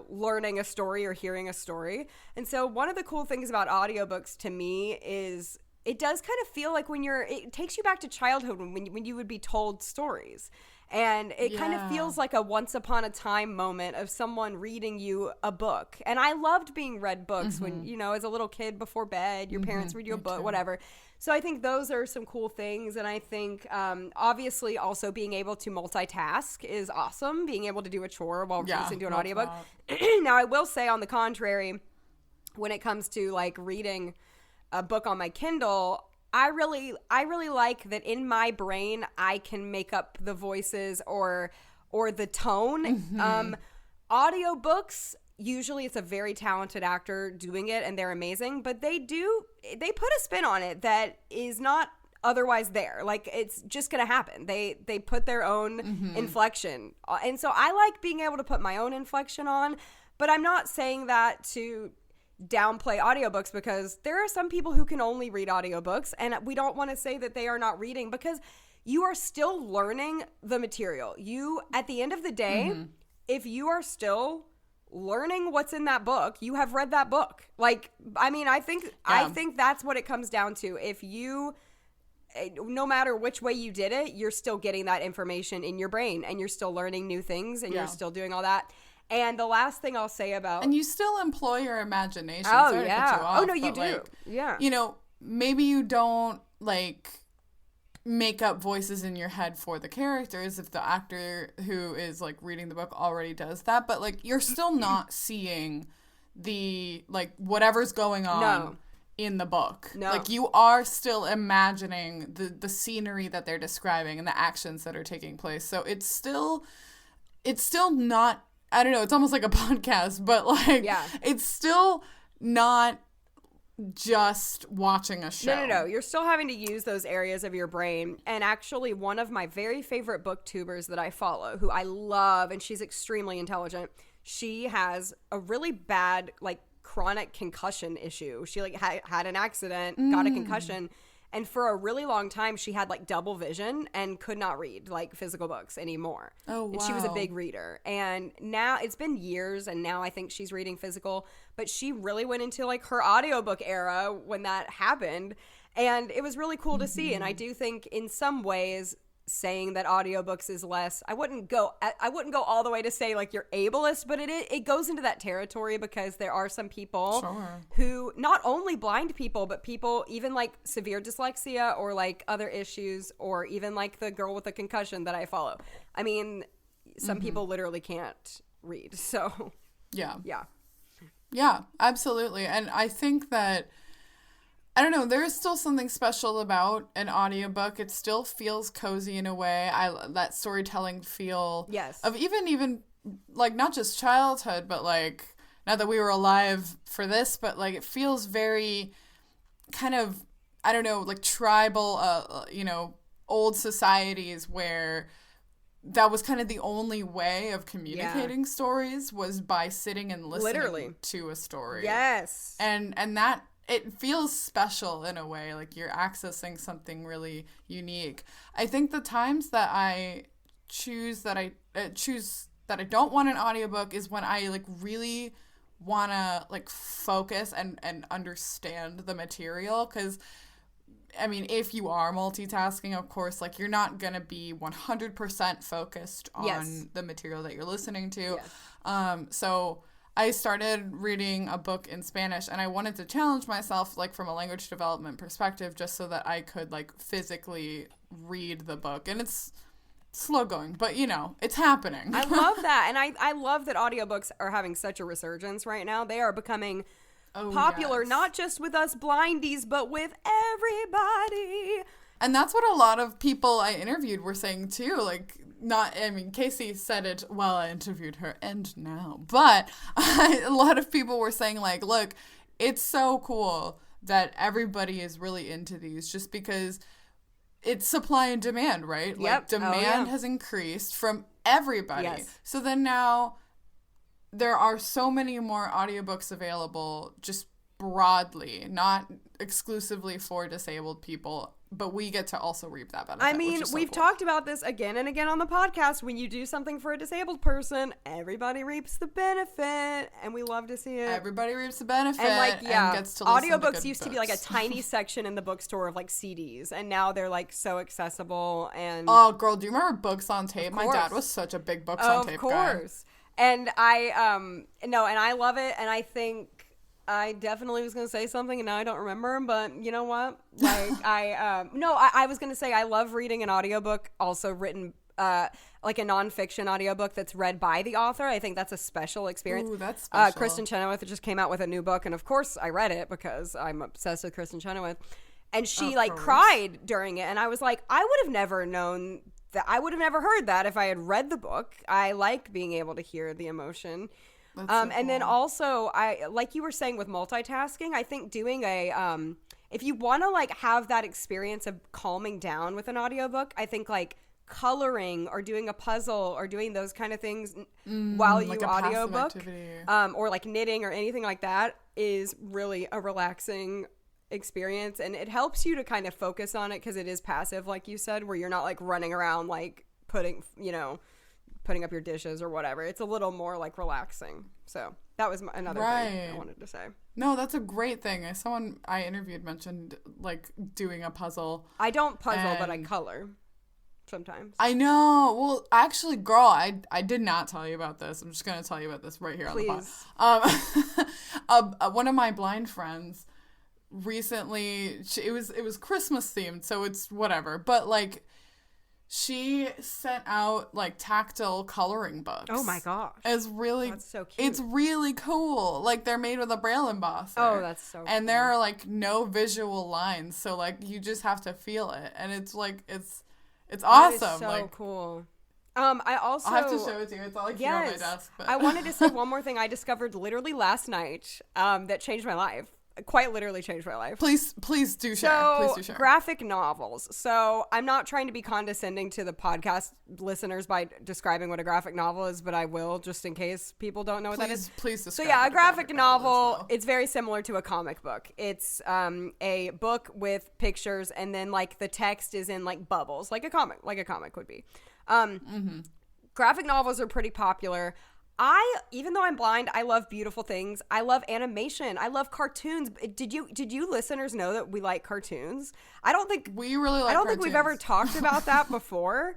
learning a story or hearing a story. And so one of the cool things about audiobooks to me is it does kind of feel like it takes you back to childhood when you would be told stories. And it kind of feels like a once upon a time moment of someone reading you a book. And I loved being read books when, as a little kid before bed, your parents read you a book, whatever. So I think those are some cool things. And I think, obviously, also being able to multitask is awesome. Being able to do a chore while listening to an audiobook. Now, I will say, on the contrary, when it comes to like reading a book on my Kindle, I really like that in my brain I can make up the voices or the tone. Audiobooks, usually it's a very talented actor doing it and they're amazing, but they put a spin on it that is not otherwise there. Like it's just gonna happen. They put their own inflection. And so I like being able to put my own inflection on, but I'm not saying that to downplay audiobooks, because there are some people who can only read audiobooks, and we don't want to say that they are not reading, because you are still learning the material. You, at the end of the day, if you are still learning what's in that book, you have read that book. Like, I mean, I think that's what it comes down to. If you, no matter which way you did it, you're still getting that information in your brain, and you're still learning new things, and you're still doing all that. And the last thing I'll say about... And you still employ your imagination. Oh, Sorry yeah. to cut you off, no, you do. Like, yeah. You know, maybe you don't, like, make up voices in your head for the characters if the actor who is, like, reading the book already does that. But, like, you're still not seeing the, like, whatever's going on in the book. No. Like, you are still imagining the scenery that they're describing and the actions that are taking place. So it's still not... I don't know, it's almost like a podcast, but like, it's still not just watching a show. No. You're still having to use those areas of your brain. And actually, one of my very favorite booktubers that I follow, who I love, and she's extremely intelligent, she has a really bad, like, chronic concussion issue. She, like, had an accident, got a concussion. And for a really long time, she had, like, double vision and could not read, like, physical books anymore. Oh, wow. And she was a big reader. And now, it's been years, and now I think she's reading physical. But she really went into, like, her audiobook era when that happened. And it was really cool to see. And I do think, in some ways, saying that audiobooks is less, I wouldn't go all the way to say, like, you're ableist, but it goes into that territory, because there are some people who, not only blind people, but people even like severe dyslexia or like other issues, or even like the girl with the concussion that I follow. I mean, some people literally can't read. So yeah, absolutely. And I think that, I don't know, there is still something special about an audiobook. It still feels cozy in a way. That storytelling feel of even like, not just childhood, but like, not that we were alive for this, but like, it feels very kind of, I don't know, like tribal, you know, old societies where that was kind of the only way of communicating stories, was by sitting and listening to a story. Yes. And that, it feels special in a way, like you're accessing something really unique. I think the times that I choose that I don't want an audiobook is when I like really want to like focus and understand the material, because I mean, if you are multitasking, of course, like you're not going to be 100% focused on the material that you're listening to. So I started reading a book in Spanish, and I wanted to challenge myself, like, from a language development perspective, just so that I could, like, physically read the book. And it's slow going, but, you know, it's happening. I love that. And I love that audiobooks are having such a resurgence right now. They are becoming popular, not just with us blindies, but with everybody. And that's what a lot of people I interviewed were saying, too. Like, Casey said it while I interviewed her, and now. But a lot of people were saying, like, look, it's so cool that everybody is really into these, just because it's supply and demand, right? Like, demand has increased from everybody. So then now there are so many more audiobooks available just broadly, not exclusively for disabled people. But we get to also reap that benefit. I mean, we've talked about this again and again on the podcast. When you do something for a disabled person, everybody reaps the benefit, and we love to see it. Everybody reaps the benefit, and like, and gets to listen audiobooks to good used books. to be like a tiny section in the bookstore of like CDs, and now they're like so accessible. And oh, girl, do you remember Books on Tape? My dad was such a big Books on Tape guy. Of course, and I and I love it, and I think I definitely was going to say something, and now I don't remember, but you know what? Like, I was going to say I love reading an audiobook also written, like a nonfiction audiobook that's read by the author. I think that's a special experience. Ooh, that's special. Kristen Chenoweth just came out with a new book, and of course I read it because I'm obsessed with Kristen Chenoweth. And she cried during it, and I was like, I would have never known that. I would have never heard that if I had read the book. I like being able to hear the emotion. That's so cool. And then also, I like you were saying with multitasking, I think doing if you want to like have that experience of calming down with an audiobook, I think like coloring or doing a puzzle or doing those kind of things while you like a audiobook, passive or like knitting or anything like that is really a relaxing experience, and it helps you to kind of focus on it because it is passive, like you said, where you're not like running around like putting up your dishes or whatever. It's a little more like relaxing. So that was another thing I wanted to say. No, that's a great thing. Someone I interviewed mentioned like doing a puzzle. I don't puzzle, but I color sometimes. I know. Well, actually, girl, I did not tell you about this. I'm just going to tell you about this right here on the pod. One of my blind friends recently, it was Christmas themed, so it's whatever. But like, she sent out like tactile coloring books. Oh my gosh. That's so cute. It's really cool. Like they're made with a braille embosser. Oh, that's so cool. And there are like no visual lines, so like you just have to feel it. And it's like it's awesome. That is so like cool. I'll have to show it to you. It's all like here on my desk. But I wanted to say one more thing I discovered literally last night that changed my life. Quite literally changed my life. Please do share. Please do share. Graphic novels. So I'm not trying to be condescending to the podcast listeners by describing what a graphic novel is, but I will just in case people don't know what that is. Please describe. So yeah, a graphic novel, it's very similar to a comic book. It's a book with pictures, and then like the text is in like bubbles, like a comic would be. Graphic novels are pretty popular. Even though I'm blind, I love beautiful things. I love animation. I love cartoons. Did you listeners know that we like cartoons? I don't think we really like I don't cartoons. think we've ever talked about that before.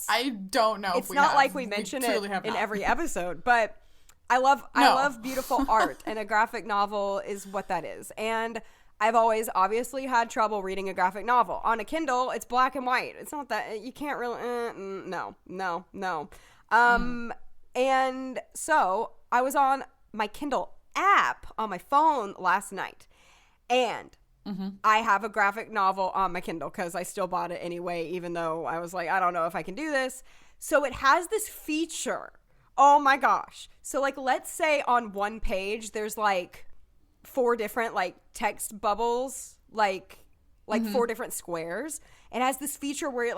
I don't know. It's not like we mention it in every episode, but I love beautiful art, and a graphic novel is what that is. And I've always obviously had trouble reading a graphic novel. On a Kindle, it's black and white. It's not that you can't really no. And so I was on my Kindle app on my phone last night, and I have a graphic novel on my Kindle because I still bought it anyway, even though I was like, I don't know if I can do this. So it has this feature. Oh my gosh. So like, let's say on one page, there's like 4 different like text bubbles, like 4 different squares. It has this feature where it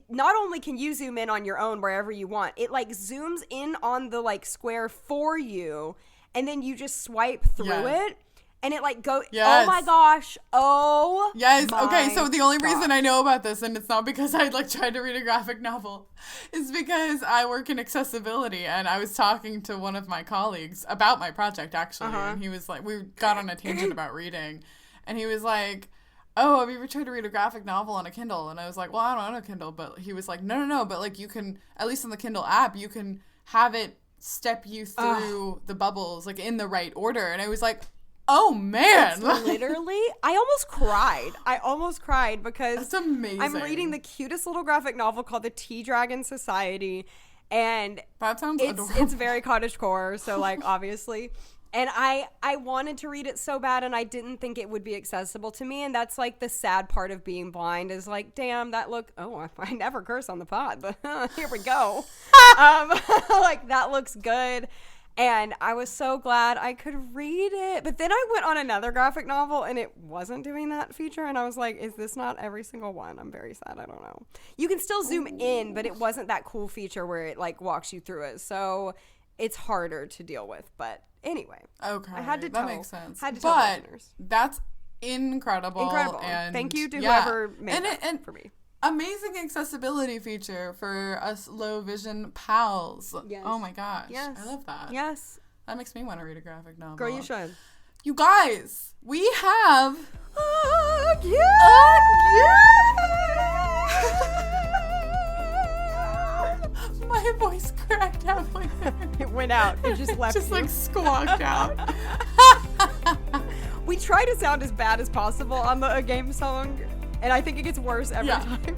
not only can you zoom in on your own wherever you want, it like zooms in on the like square for you, and then you just swipe through it, and it like go. Yes. Oh my gosh! Oh yes. Okay, so the only reason I know about this, and it's not because I like tried to read a graphic novel, is because I work in accessibility, and I was talking to one of my colleagues about my project actually, and he was like, we got on a tangent about reading, and he was like, oh, have you ever tried to read a graphic novel on a Kindle? And I was like, well, I don't own a Kindle. But he was like, no. But like you can, at least in the Kindle app, you can have it step you through the bubbles like in the right order. And I was like, oh man. Literally, I almost cried because that's amazing. I'm reading the cutest little graphic novel called The Tea Dragon Society. And that sounds adorable. It's very cottagecore. So like, obviously. And I wanted to read it so bad, and I didn't think it would be accessible to me. And that's like the sad part of being blind is like, damn, I never curse on the pod, but here we go. Like that looks good. And I was so glad I could read it. But then I went on another graphic novel, and it wasn't doing that feature. And I was like, is this not every single one? I'm very sad. I don't know. You can still zoom in, but it wasn't that cool feature where it like walks you through it. So it's harder to deal with, but anyway. Okay. I had to that makes sense. Had to tell listeners. That's incredible. And thank you to whoever made it for me. Amazing accessibility feature for us low vision pals. Yes. Oh my gosh. Yes. I love that. Yes. That makes me want to read a graphic novel. Girl, you should. You guys, we have my voice cracked halfway there. It went out. It just left. Just like squawked out. We try to sound as bad as possible on the game song, and I think it gets worse every time.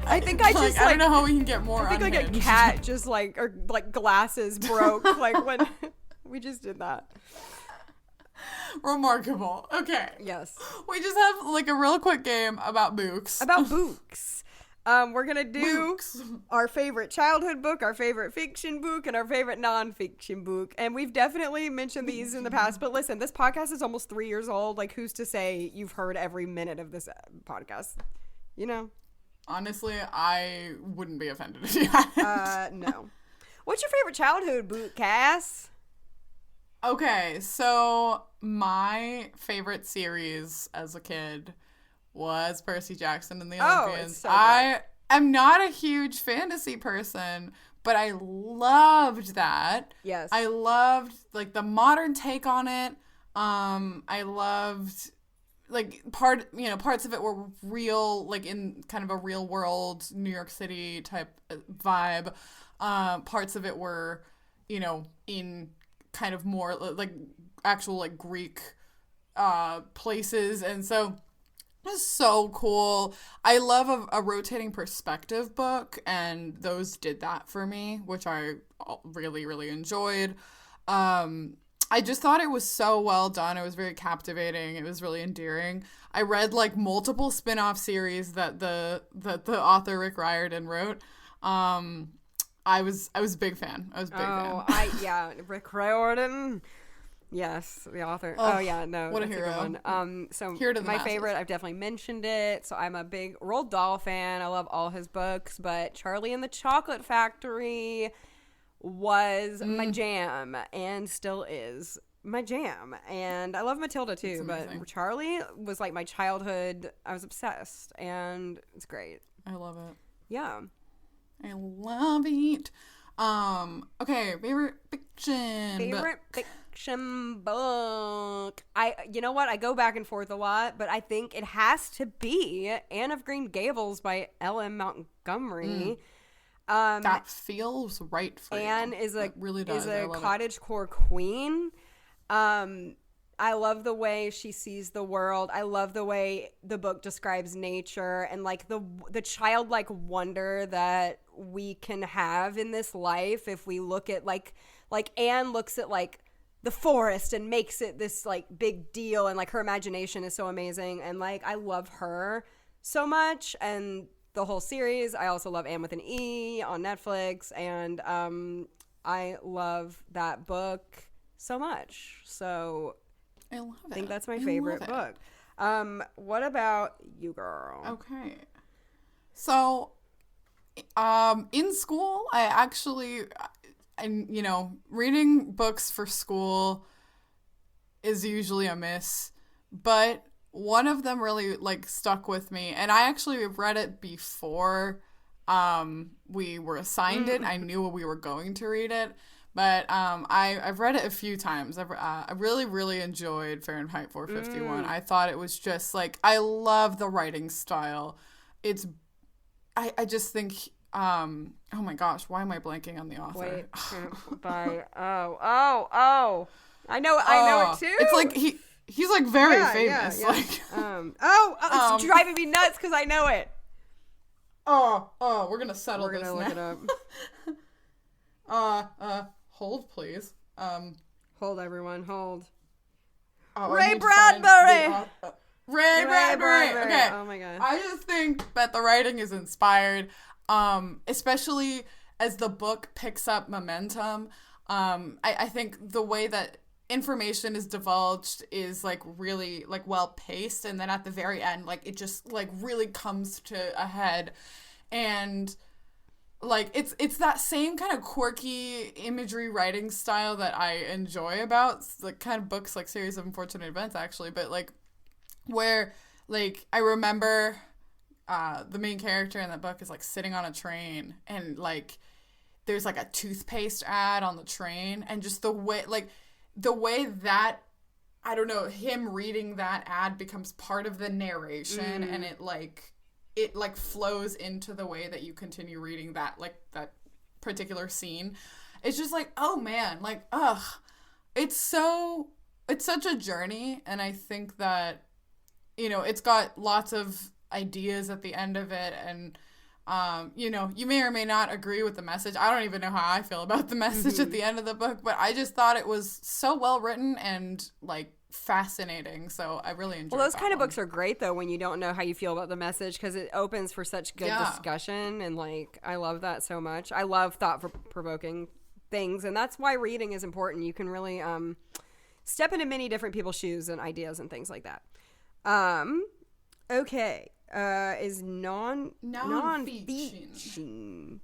I think I don't know how we can get more. I think like a cat just like or like glasses broke like when we just did that. Remarkable. Okay. Yes. We just have like a real quick game about books. We're going to do our favorite childhood book, our favorite fiction book, and our favorite nonfiction book. And we've definitely mentioned these in the past. But listen, this podcast is almost 3 years old. Like, who's to say you've heard every minute of this podcast? You know? Honestly, I wouldn't be offended if you hadn't. No. What's your favorite childhood book, Cass? Okay, so my favorite series as a kid was Percy Jackson and the Olympians. It's so I am not a huge fantasy person, but I loved that. Yes. I loved like the modern take on it. I loved like parts of it were real, like in kind of a real world New York City type vibe. Parts of it were, in kind of more like actual like Greek places, and so it was so cool. I love a rotating perspective book, and those did that for me, which I really, really enjoyed. I just thought it was so well done. It was very captivating. It was really endearing. I read like multiple spin-off series that the author Rick Riordan wrote. I was a big fan. I was a big fan. Rick Riordan. Yes, the author. What a hero. Good one. So Hero to the my masses. favorite, I've definitely mentioned it. So I'm a big Roald Dahl fan. I love all his books, but Charlie and the Chocolate Factory was my jam and still is my jam. And I love Matilda too, but Charlie was like my childhood. I was obsessed, and it's great. I love it. Yeah. I love it. Okay, favorite fiction book. You know what? I go back and forth a lot, but I think it has to be Anne of Green Gables by L.M. Montgomery. That feels right for Anne you. is really does. a cottagecore queen. I love the way she sees the world. I love the way the book describes nature and like the childlike wonder that we can have in this life if we look at like Anne looks at like the forest and makes it this like big deal, and like her imagination is so amazing, and like I love her so much, and the whole series. I also love Anne with an E on Netflix, and I love that book so much. So I love it. I think that's my favorite book. What about you, girl? Okay. So, in school, reading books for school is usually a miss, but one of them really like stuck with me, and I actually read it before we were assigned it. I knew we were going to read it, but I've read it a few times. I really, really enjoyed Fahrenheit 451. I thought it was just like, I love the writing style. I just think, oh my gosh, why am I blanking on the author? Wait, I know it too. It's like he's like very famous. Yeah. Like, it's driving me nuts because I know it. We're gonna settle this now. We're gonna look it up. Hold please. Hold everyone, hold. Ray Bradbury. Ray Bradbury. Okay. Oh my god. I just think that the writing is inspired, especially as the book picks up momentum. I think the way that information is divulged is like really like well paced, and then at the very end, like it just like really comes to a head, and like it's that same kind of quirky imagery writing style that I enjoy about like kind of books like Series of Unfortunate Events actually, but like where like I remember the main character in that book is like sitting on a train, and like there's like a toothpaste ad on the train, and just the way that, I don't know, him reading that ad becomes part of the narration, and it flows into the way that you continue reading that particular scene. It's just like, oh man, like, it's such a journey, and I think that, it's got lots of ideas at the end of it, and you may or may not agree with the message. I don't even know how I feel about the message at the end of the book, but I just thought it was so well written and like fascinating. So I really enjoyed it. Well, those kind of books are great though when you don't know how you feel about the message, because it opens for such good discussion, and like I love that so much. I love thought-provoking things, and that's why reading is important. You can really step into many different people's shoes and ideas and things like that. Okay. is nonfiction.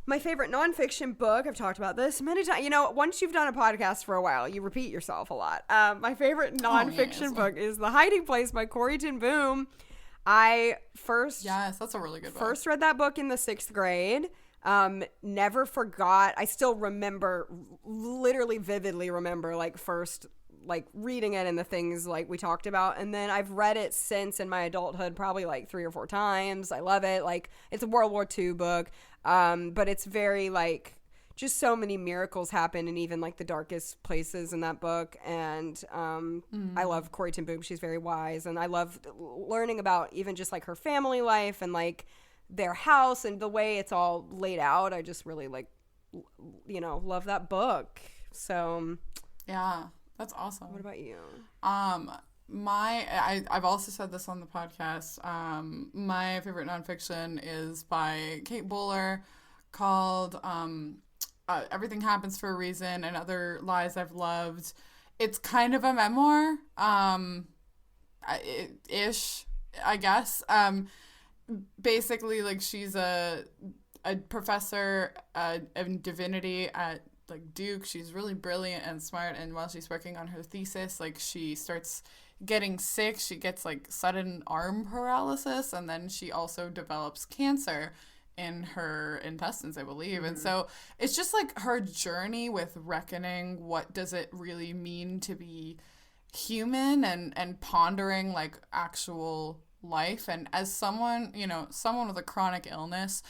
My favorite nonfiction book, I've talked about this many times. Once you've done a podcast for a while, you repeat yourself a lot. My favorite nonfiction book is The Hiding Place by Corrie ten Boom. Yes, that's a really good book. First read that book in the 6th grade. Never forgot. I still remember, literally vividly remember, first reading it and the things we talked about. And then I've read it since in my adulthood, probably 3 or 4 times. I love it. It's a World War II book. But it's very just so many miracles happen in even the darkest places in that book. And I love Corrie ten Boom. She's very wise, and I love learning about even just her family life and their house and the way it's all laid out. I just really love that book. So yeah, that's awesome. What about you? I've also said this on the podcast. My favorite nonfiction is by Kate Bowler, called Everything Happens for a Reason and Other Lies I've Loved. It's kind of a memoir, ish, I guess. Basically, she's a professor in divinity at Duke. She's really brilliant and smart, and while she's working on her thesis, she starts getting sick. She gets sudden arm paralysis, and then she also develops cancer in her intestines, I believe. Mm-hmm. And so it's just her journey with reckoning what does it really mean to be human, and pondering actual life. And as someone with a chronic illness,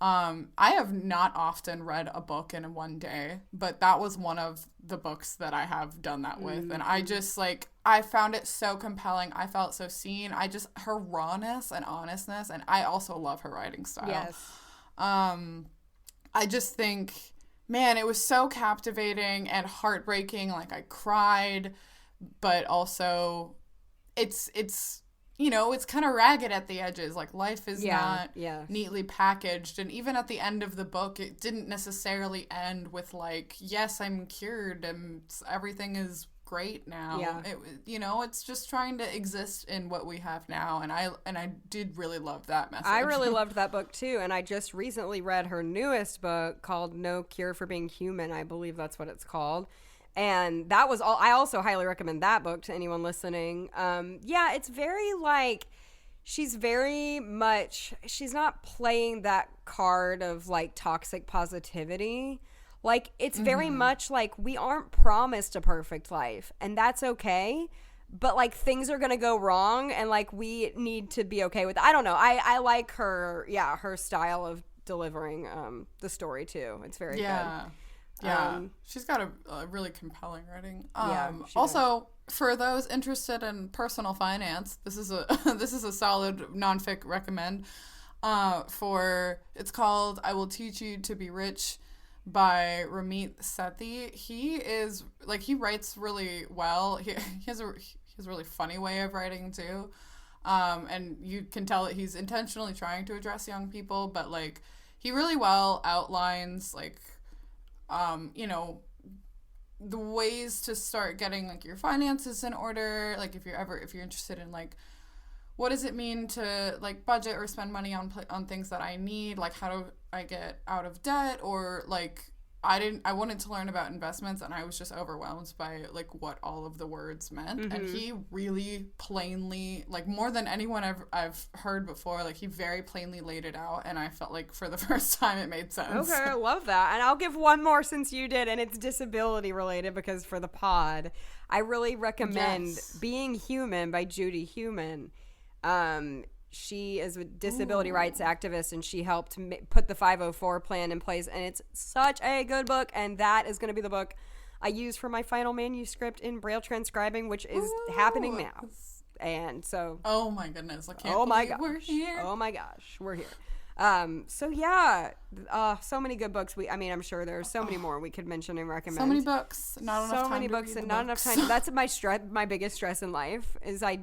I have not often read a book in one day, but that was one of the books that I have done that with. And I just I found it so compelling. I felt so seen. Her rawness and honestness, and I also love her writing style. Yes. I just think, man, it was so captivating and heartbreaking. I cried, but also it's kind of ragged at the edges. Life is not neatly packaged. And even at the end of the book, it didn't necessarily end with yes, I'm cured and everything is great now. Yeah. It's just trying to exist in what we have now. And I did really love that message. I really loved that book too. And I just recently read her newest book called No Cure for Being Human. I believe that's what it's called. And that was all. I also highly recommend that book to anyone listening. It's very she's very much, she's not playing that card of toxic positivity. It's very much we aren't promised a perfect life, and that's okay. But things are gonna go wrong, and we need to be okay with it. I don't know. I like her style of delivering the story too. It's very good. Yeah, she's got a really compelling writing. Also, for those interested in personal finance, this is a solid nonfic recommend. It's called "I Will Teach You to Be Rich" by Ramit Sethi. He writes really well. He has a really funny way of writing too, and you can tell that he's intentionally trying to address young people, but he really well outlines the ways to start getting your finances in order. If you're interested in what does it mean to budget or spend money on things that I need, how do I get out of debt, or I wanted to learn about investments, and I was just overwhelmed by what all of the words meant. Mm-hmm. And he really plainly, more than anyone I've heard before, he very plainly laid it out, and I felt for the first time it made sense. Okay, I love that. And I'll give one more since you did, and it's disability related, because for the pod, I really recommend Being Human by Judy Heumann. She is a disability rights activist, and she helped put the 504 plan in place, and it's such a good book, and that is going to be the book I use for my final manuscript in Braille transcribing, which is happening now. And so... Oh my goodness, I can't believe we're here. Oh my gosh, we're here. So many good books. I'm sure there are so many more we could mention and recommend. So many books, not enough time. So many books and not enough time. That's my biggest stress in life, is I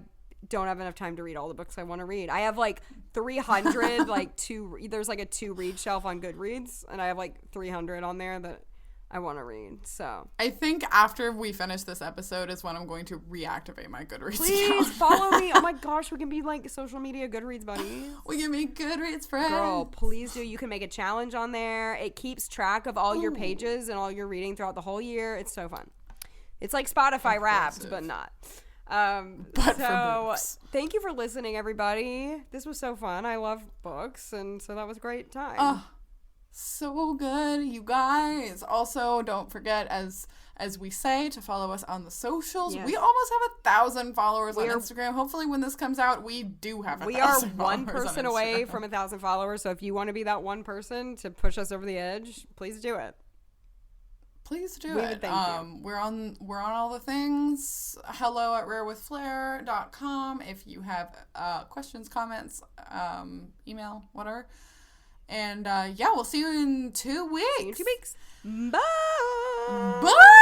don't have enough time to read all the books I want to read. I have 300 there's a to read shelf on Goodreads, and I have 300 on there that I want to read. So I think after we finish this episode is when I'm going to reactivate my Goodreads please account. follow me. Oh my gosh, we can be like social media Goodreads buddies. We can be Goodreads friends. Girl, please do. You can make a challenge on there. It keeps track of all your pages and all your reading throughout the whole year. It's so fun. It's like Spotify Wrapped, but not. But for books. Thank you for listening, everybody. This was so fun. I love books, and so that was a great time. Oh, so good, you guys. Also, don't forget, as we say, to follow us on the socials. Yes. We almost have 1,000 followers on Instagram. Hopefully, when this comes out, we do have 1,000 We are followers one person on away Instagram. from 1,000 followers, so if you want to be that one person to push us over the edge, please do it. Please do We it. would thank you. We're on all the things. hello@rarewithflair.com. If you have questions, comments, email, whatever. And yeah, we'll see you in 2 weeks. See you in 2 weeks. Bye. Bye.